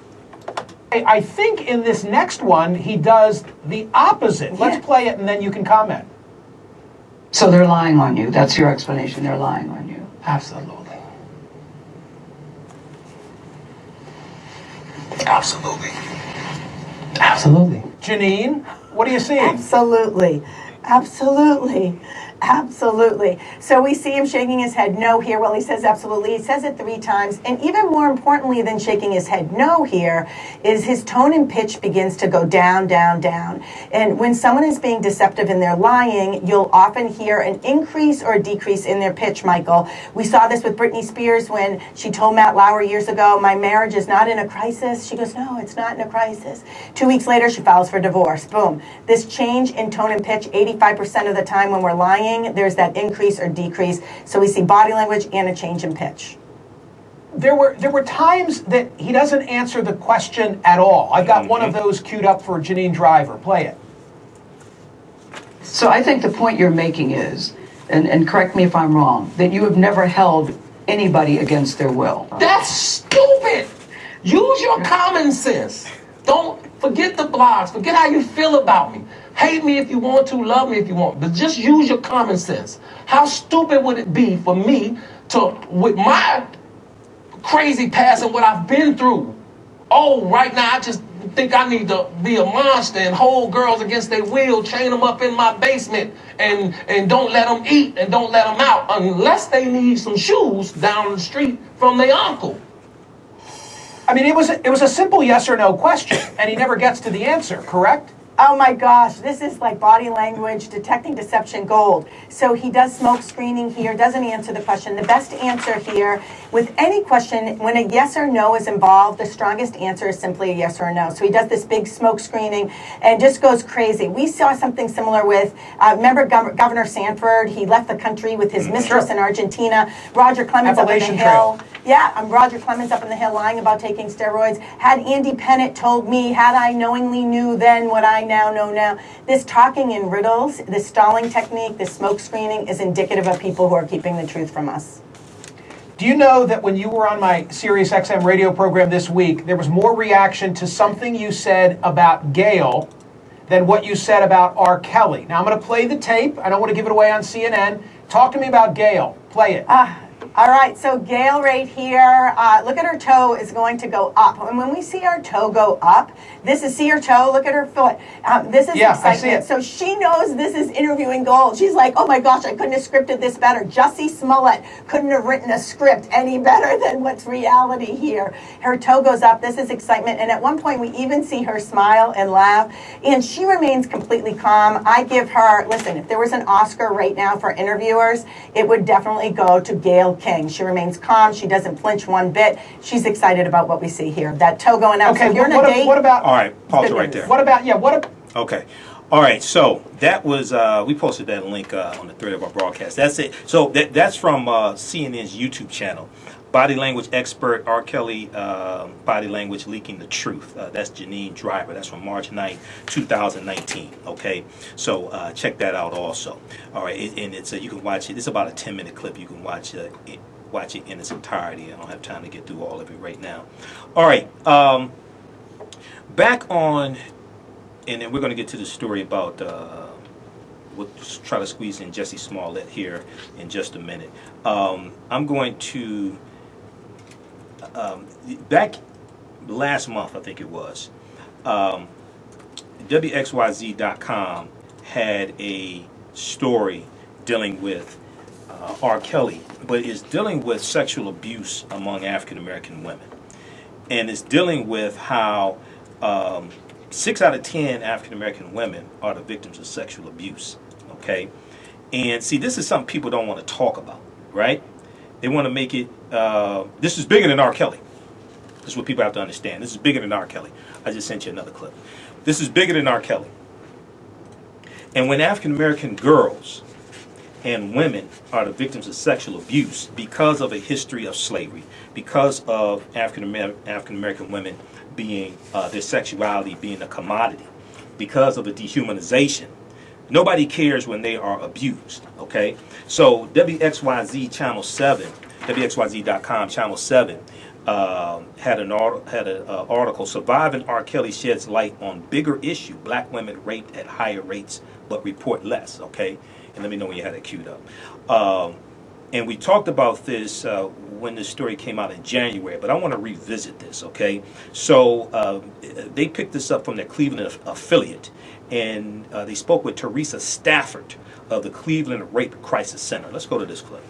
I think in this next one he does the opposite. Let's play it, and then you can comment. So they're lying on you. That's your explanation. They're lying on you. Absolutely. Absolutely. Absolutely. Janine, what are you seeing? Absolutely. Absolutely. Absolutely. So we see him shaking his head no here. Well, he says absolutely. He says it 3 times. And even more importantly than shaking his head no here is his tone and pitch begins to go down, down, down. And when someone is being deceptive and they're lying, you'll often hear an increase or a decrease in their pitch, Michael. We saw this with Britney Spears when she told Matt Lauer years ago, my marriage is not in a crisis. She goes, no, it's not in a crisis. 2 weeks later, she files for divorce. Boom. This change in tone and pitch, 85% of the time when we're lying, there's that increase or decrease. So we see body language and a change in pitch. There were times that he doesn't answer the question at all. I've got one of those queued up for Janine Driver. Play it. So I think the point you're making is, and correct me if I'm wrong, that you have never held anybody against their will. That's stupid. Use your common sense. Don't forget the blogs. Forget how you feel about me. Hate me if you want to, love me if you want, but just use your common sense. How stupid would it be for me to, with my crazy past and what I've been through, right now I just think I need to be a monster and hold girls against their will, chain them up in my basement, and don't let them eat and don't let them out unless they need some shoes down the street from their uncle. I mean, it was a simple yes or no question, and he never gets to the answer, correct? Oh my gosh, this is like body language, detecting deception gold. So he does smoke screening here, doesn't answer the question. The best answer here, with any question, when a yes or no is involved, the strongest answer is simply a yes or a no. So he does this big smoke screening and just goes crazy. We saw something similar with, remember Governor Sanford? He left the country with his mistress in Argentina. Roger Clemens up in the Hill. Yeah, I'm Roger Clemens up in the Hill lying about taking steroids. Had Andy Pennant told me, had I knowingly knew then what I now know now. This talking in riddles, this stalling technique, this smoke screening is indicative of people who are keeping the truth from us. Do you know that when you were on my Sirius XM radio program this week, there was more reaction to something you said about Gail than what you said about R. Kelly? Now, I'm going to play the tape. I don't want to give it away on CNN. Talk to me about Gail. Play it. All right, so Gail right here, look at her toe is going to go up. And when we see our toe go up, see her toe, look at her foot. This is excitement. I see it. So she knows this is interviewing gold. She's like, oh my gosh, I couldn't have scripted this better. Jussie Smollett couldn't have written a script any better than what's reality here. Her toe goes up, this is excitement. And at one point we even see her smile and laugh. And she remains completely calm. I give her, listen, if there was an Oscar right now for interviewers, it would definitely go to Gail King. She remains calm. She doesn't flinch one bit. She's excited about what we see here. That toe going up. Okay, so you're date. What about? All right, pause it right there. What about? Yeah, what? Okay. All right, so that was, we posted that link on the thread of our broadcast. That's it. So that's from CNN's YouTube channel. Body language expert R. Kelly, body language leaking the truth. That's Janine Driver. That's from March 9th, 2019. Okay, so check that out also. All right, and it's you can watch it. It's about a 10-minute clip. You can watch it in its entirety. I don't have time to get through all of it right now. All right, back on, and then we're going to get to the story about. We'll try to squeeze in Jussie Smollett here in just a minute. I'm going to. Back last month, I think it was, WXYZ.com had a story dealing with R. Kelly, but it's dealing with sexual abuse among African American women. And it's dealing with how 6 out of 10 African American women are the victims of sexual abuse. Okay? And see, this is something people don't want to talk about, right? They want to make it, this is bigger than R. Kelly. This is what people have to understand. This is bigger than R. Kelly. I just sent you another clip. This is bigger than R. Kelly. And when African American girls and women are the victims of sexual abuse because of a history of slavery, because of African American women being, their sexuality being a commodity, because of a dehumanization, nobody cares when they are abused, okay? So WXYZ Channel 7, WXYZ.com Channel 7, had an article, Surviving R. Kelly Sheds Light on Bigger Issue, Black Women Raped at Higher Rates But Report Less, okay? And let me know when you had it queued up. And we talked about this when this story came out in January, but I want to revisit this, okay? So they picked this up from their Cleveland affiliate, and they spoke with Teresa Stafford of the Cleveland Rape Crisis Center. Let's go to this clip.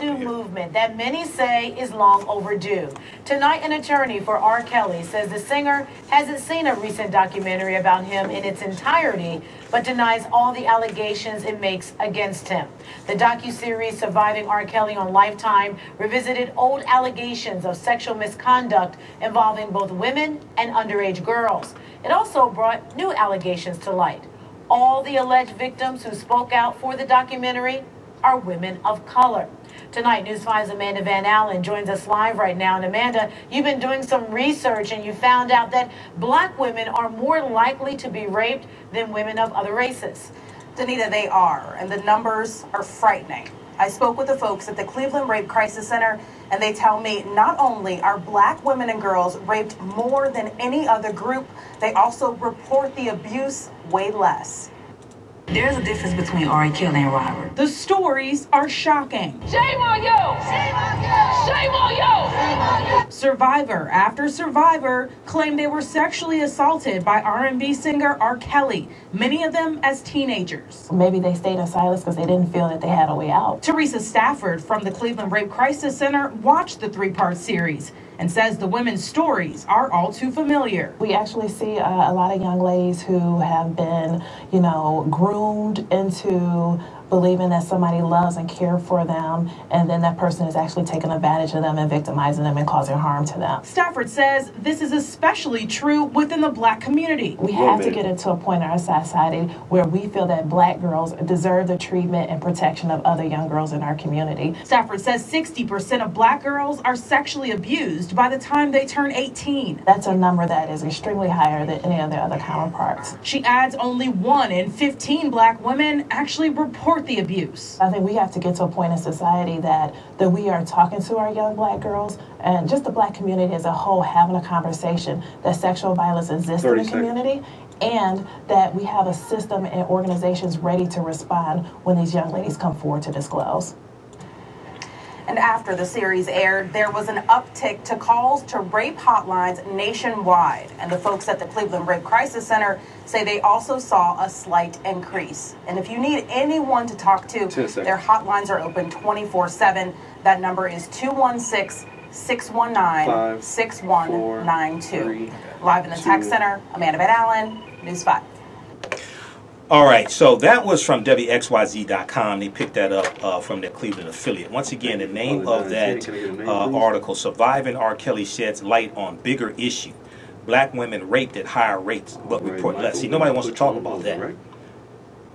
Movement that many say is long overdue. Tonight, an attorney for R. Kelly says the singer hasn't seen a recent documentary about him in its entirety, but denies all the allegations it makes against him. The docuseries Surviving R. Kelly on Lifetime revisited old allegations of sexual misconduct involving both women and underage girls. It also brought new allegations to light. All the alleged victims who spoke out for the documentary are women of color. Tonight, News 5's Amanda Van Allen joins us live right now. And Amanda, you've been doing some research and you found out that black women are more likely to be raped than women of other races. Danita, they are, and the numbers are frightening. I spoke with the folks at the Cleveland Rape Crisis Center, and they tell me not only are black women and girls raped more than any other group, they also report the abuse way less. There's a difference between R. Kelly and Robert. The stories are shocking. Shame on you! Shame on you! Shame on you! Shame on you! Survivor after survivor claimed they were sexually assaulted by R&B singer R. Kelly, many of them as teenagers. Maybe they stayed in silence because they didn't feel that they had a way out. Teresa Stafford from the Cleveland Rape Crisis Center watched the 3-part series and says the women's stories are all too familiar. We actually see a lot of young ladies who have been, groomed into believing that somebody loves and cares for them, and then that person is actually taking advantage of them and victimizing them and causing harm to them. Stafford says this is especially true within the Black community. We have to get into a point in our society where we feel that Black girls deserve the treatment and protection of other young girls in our community. Stafford says 60% of Black girls are sexually abused by the time they turn 18. That's a number that is extremely higher than any of their other counterparts. She adds only 1 in 15 Black women actually report the abuse. I think we have to get to a point in society that we are talking to our young Black girls and just the Black community as a whole, having a conversation that sexual violence exists in the community, and that we have a system and organizations ready to respond when these young ladies come forward to disclose. And after the series aired, there was an uptick to calls to rape hotlines nationwide. And the folks at the Cleveland Rape Crisis Center say they also saw a slight increase. And if you need anyone to talk to, their hotlines are open 24/7. That number is 216-619-6192. Live in the tech center, Amanda Van Allen, News 5. All right, so that was from WXYZ.com. They picked that up from their Cleveland affiliate. Once again, the name of that article, Surviving R. Kelly Sheds Light on Bigger Issue. Black women raped at higher rates, but report less. See, nobody wants to talk about that.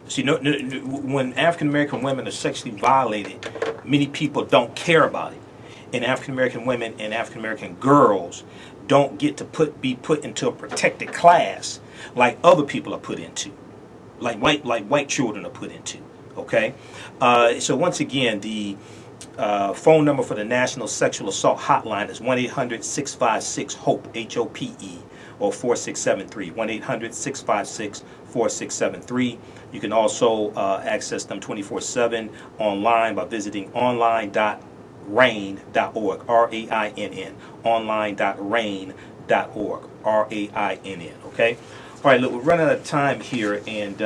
See, when African-American women are sexually violated, many people don't care about it. And African-American women and African-American girls don't get to be put into a protected class like other people are put into. Like white children are put into, okay? So once again, the phone number for the National Sexual Assault Hotline is 1-800-656-HOPE, H-O-P-E, or 4673, 1-800-656-4673. You can also access them 24/7 online by visiting online.rain.org, R-A-I-N-N, online.rain.org, R-A-I-N-N, okay? All right, look, we're running out of time here, and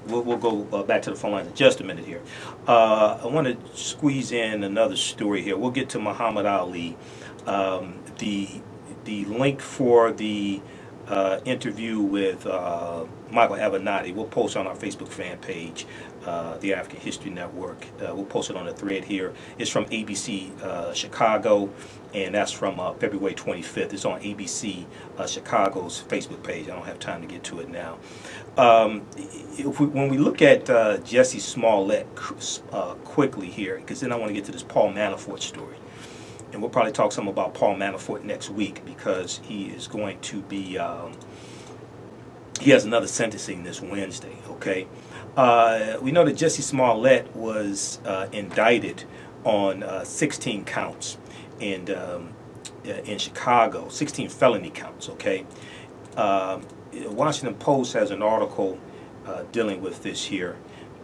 we'll go back to the phone lines in just a minute here. I want to squeeze in another story here. We'll get to Muhammad Ali. The link for the interview with Michael Avenatti, we'll post on our Facebook fan page, the African History Network. We'll post it on the thread here. It's from ABC Chicago, and that's from February 25th. It's on ABC Chicago's Facebook page. I don't have time to get to it now. When we look at Jussie Smollett quickly here, because then I want to get to this Paul Manafort story. And we'll probably talk some about Paul Manafort next week, because he is going to be, he has another sentencing this Wednesday, okay? We know that Jussie Smollett was indicted on 16 counts in Chicago, 16 felony counts, okay? Washington Post has an article dealing with this here.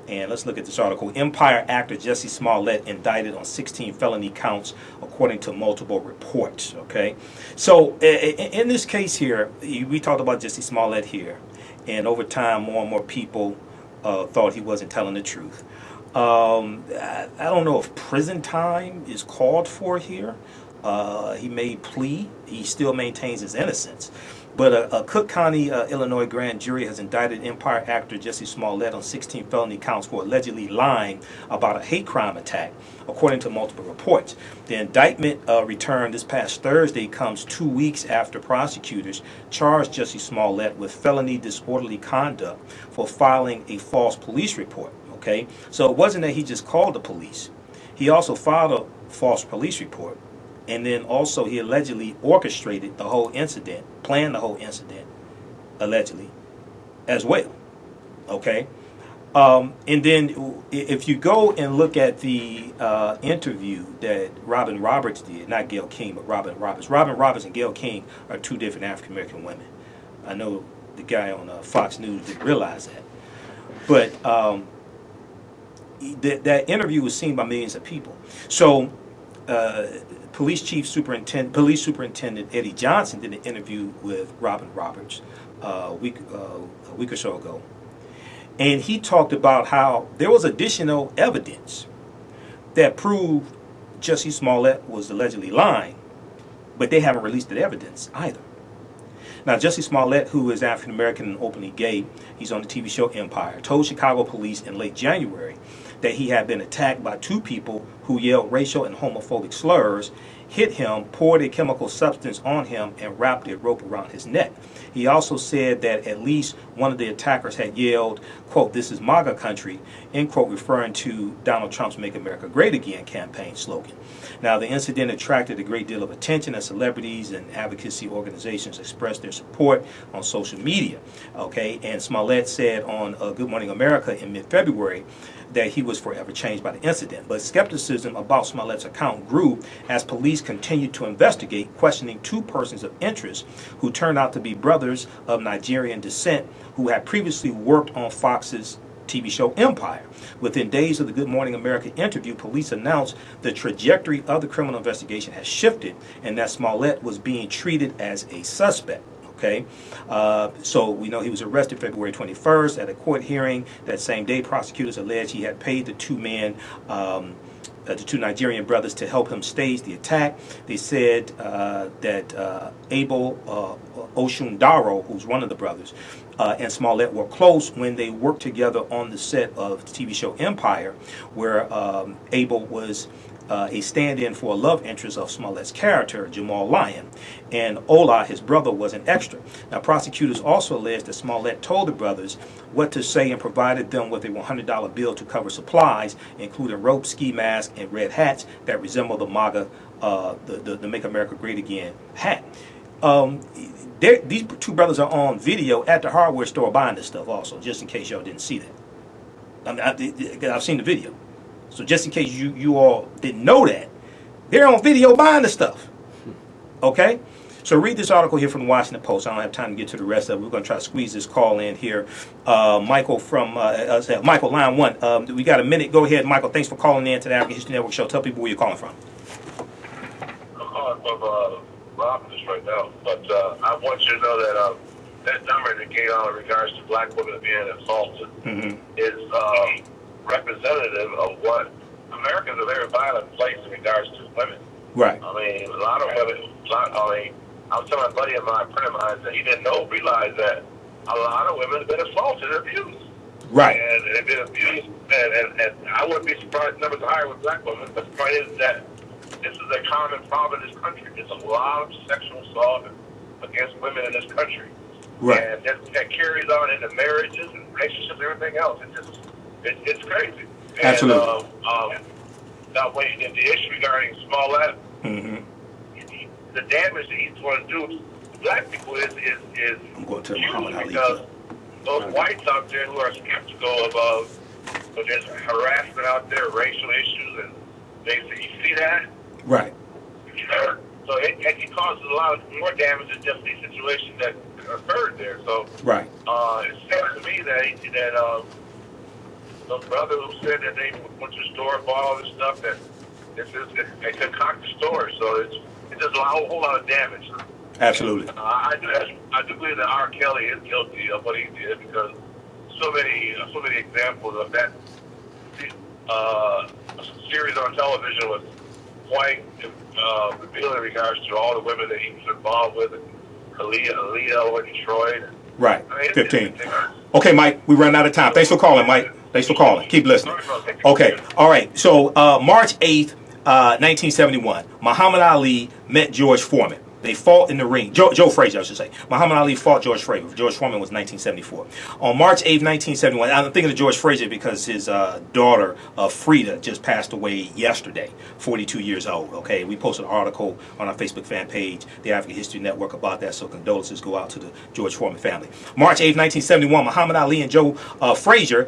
And let's look at this article. Empire actor Jussie Smollett indicted on 16 felony counts, according to multiple reports. Okay, so in this case here, we talked about Jussie Smollett here, and over time, more and more people thought he wasn't telling the truth. I don't know if prison time is called for here. He made plea. He still maintains his innocence. But a Cook County, Illinois grand jury has indicted Empire actor Jussie Smollett on 16 felony counts for allegedly lying about a hate crime attack, according to multiple reports. The indictment returned this past Thursday comes 2 weeks after prosecutors charged Jussie Smollett with felony disorderly conduct for filing a false police report. Okay, so it wasn't that he just called the police. He also filed a false police report. And then also he allegedly orchestrated the whole incident, planned the whole incident, allegedly, as well. Okay? And then if you go and look at the interview that Robin Roberts did, not Gayle King, but Robin Roberts. Robin Roberts and Gayle King are two different African-American women. I know the guy on Fox News didn't realize that. But that interview was seen by millions of people. So Police Superintendent Eddie Johnson did an interview with Robin Roberts a week or so ago, and he talked about how there was additional evidence that proved Jussie Smollett was allegedly lying but they haven't released the evidence either. Now, Jussie Smollett, who is African American and openly gay, he's on the TV show Empire, told Chicago police in late January that he had been attacked by two people who yelled racial and homophobic slurs, hit him, poured a chemical substance on him, and wrapped a rope around his neck. He also said that at least one of the attackers had yelled, quote, "This is MAGA country," end quote, referring to Donald Trump's Make America Great Again campaign slogan. Now, the incident attracted a great deal of attention as celebrities and advocacy organizations expressed their support on social media. Okay, and Smollett said on Good Morning America in mid-February that he was forever changed by the incident. But skepticism about Smollett's account grew as police continued to investigate, questioning two persons of interest who turned out to be brothers of Nigerian descent who had previously worked on Fox's TV show Empire. Within days of the Good Morning America interview, police announced the trajectory of the criminal investigation has shifted and that Smollett was being treated as a suspect. Okay, so we know he was arrested February 21st at a court hearing. That same day, prosecutors alleged he had paid the two men, the two Nigerian brothers, to help him stage the attack. They said that Abel Oshundaro, who's one of the brothers, and Smollett were close when they worked together on the set of the TV show Empire, where Abel was a stand-in for a love interest of Smollett's character, Jamal Lyon, and Ola, his brother, was an extra. Now, prosecutors also alleged that Smollett told the brothers what to say and provided them with a $100 bill to cover supplies, including rope, ski masks, and red hats that resemble the MAGA, the Make America Great Again hat. These two brothers are on video at the hardware store buying this stuff also, just in case y'all didn't see that. I've seen the video. So just in case you all didn't know that, they're on video buying the stuff. Okay? So read this article here from the Washington Post. I don't have time to get to the rest of it. We're going to try to squeeze this call in here. Michael from, Michael, line 1. We got a minute. Go ahead, Michael. Thanks for calling in to the African History Network show. Tell people where you're calling from. I'm calling from Robbins right now. But I want you to know that that number that came out in regards to black women being assaulted is representative of what America is a very violent place in regards to women. Right. I mean, a lot of women. I was telling a buddy of mine, a friend of mine, that he didn't realize that a lot of women have been assaulted and abused. Right. And they've been abused, and I wouldn't be surprised numbers are higher with black women. But the point is that this is a common problem in this country. There's a lot of sexual assault against women in this country. Right. And that carries on into marriages and relationships and everything else. It's crazy. Absolutely. Now, the issue regarding Smollett, the damage that he's going to do to black people is huge, because those whites out there who are skeptical of there's harassment out there, racial issues, and they say, you see that? Right. So it can cause a lot more damage than just the situation that occurred there. So right. It seems to me that those brothers who said that they went to the store, bought all this stuff, that they concoct the story. So it's just a whole lot of damage. Absolutely. I do believe that R. Kelly is guilty of what he did, because so many examples of that series on television was quite revealing in regards to all the women that he was involved with, and Aaliyah in Detroit. Right. 15. Okay, Mike, we run out of time. Thanks for calling, Mike. Thanks for calling. Keep listening. Okay. All right. So March 8th, 1971, Muhammad Ali met George Foreman. They fought in the ring. Joe Frazier, I should say. Muhammad Ali fought George Frazier. George Foreman was 1974. On March 8th, 1971, I'm thinking of George Frazier because his daughter, Frida, just passed away yesterday, 42 years old. Okay, we posted an article on our Facebook fan page, the African History Network, about that, so condolences go out to the George Foreman family. March 8th, 1971, Muhammad Ali and Joe Frazier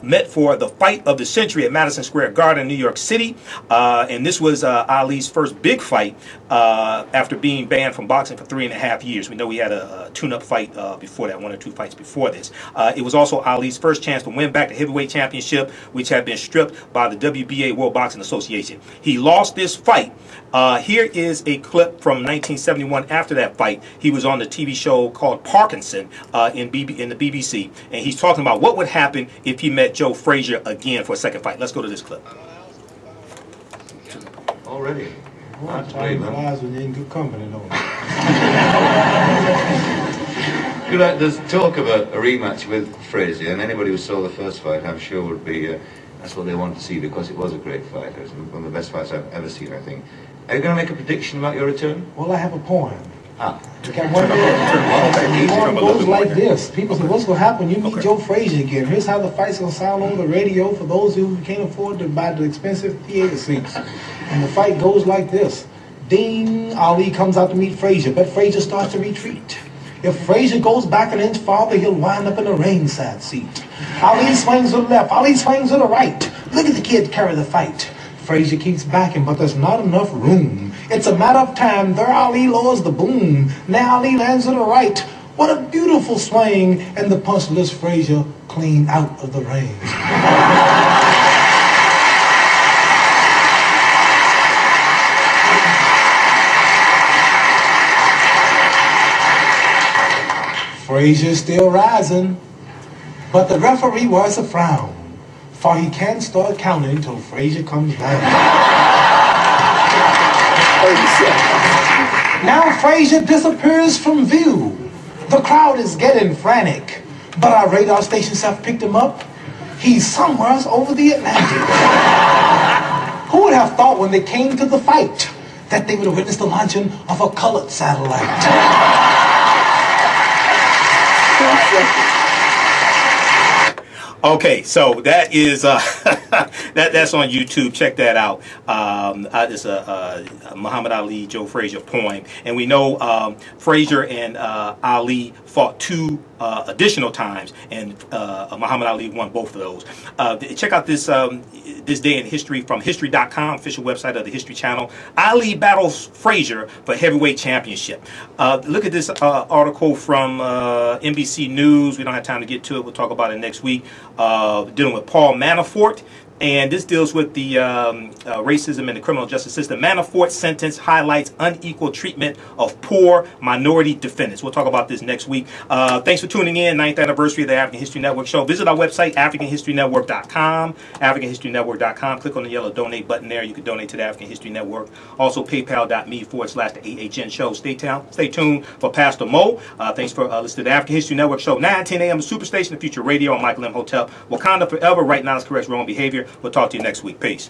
met for the fight of the century at Madison Square Garden, New York City. And this was Ali's first big fight after being banned from boxing for 3.5 years. We know he had a tune-up fight before that, 1 or 2 fights before this. It was also Ali's first chance to win back the heavyweight championship, which had been stripped by the WBA, World Boxing Association. He lost this fight. Here is a clip from 1971 after that fight. He was on the TV show called Parkinson in the BBC, and he's talking about what would happen if he met Joe Frazier again for a second fight. Let's go to this clip. Already. When you're in good company, though. There's talk of a rematch with Frazier, and anybody who saw the first fight, I'm sure, would be that's what they want to see, because it was a great fight. It was one of the best fights I've ever seen, I think. Are you going to make a prediction about your return? Well, I have a poem. One goes like this. People say, what's going to happen? You meet Joe Frazier again. Here's how the fight's going to sound over the radio for those who can't afford to buy the expensive theater seats. And the fight goes like this. Ding, Ali comes out to meet Frazier, but Frazier starts to retreat. If Frazier goes back an inch farther, he'll wind up in a ringside seat. Ali swings to the left, Ali swings to the right. Look at the kid carry the fight. Frazier keeps backing, but there's not enough room. It's a matter of time. There Ali lowers the boom. Now Ali lands to the right. What a beautiful swing. And the punch lifts Frazier clean out of the ring. Frazier's still rising, but the referee wears a frown, for he can't start counting until Frazier comes down. Now Frazier disappears from view. The crowd is getting frantic, but our radar stations have picked him up. He's somewhere else over the Atlantic. Who would have thought when they came to the fight that they would have witnessed the launching of a colored satellite? Okay, so that is that's on YouTube. Check that out. It's a Muhammad Ali, Joe Frazier poem, and we know Frazier and Ali fought 2 additional times, and Muhammad Ali won both of those. Check out this this day in history from History.com, official website of the History Channel. Ali battles Frazier for heavyweight championship. Look at this article from NBC News. We don't have time to get to it. We'll talk about it next week. Dealing with Paul Manafort. And this deals with the racism in the criminal justice system. Manafort's sentence highlights unequal treatment of poor minority defendants. We'll talk about this next week. Thanks for tuning in. 9th anniversary of the African History Network show. Visit our website, AfricanHistoryNetwork.com. AfricanHistoryNetwork.com. Click on the yellow donate button there. You can donate to the African History Network. Also, PayPal.me/the AHN show. Stay tuned for Pastor Mo. Thanks for listening to the African History Network show. 9:10 a.m. the Superstation, the Future Radio. I'm Michael Imhotep. Wakanda forever. Right now is correct wrong behavior. We'll talk to you next week. Peace.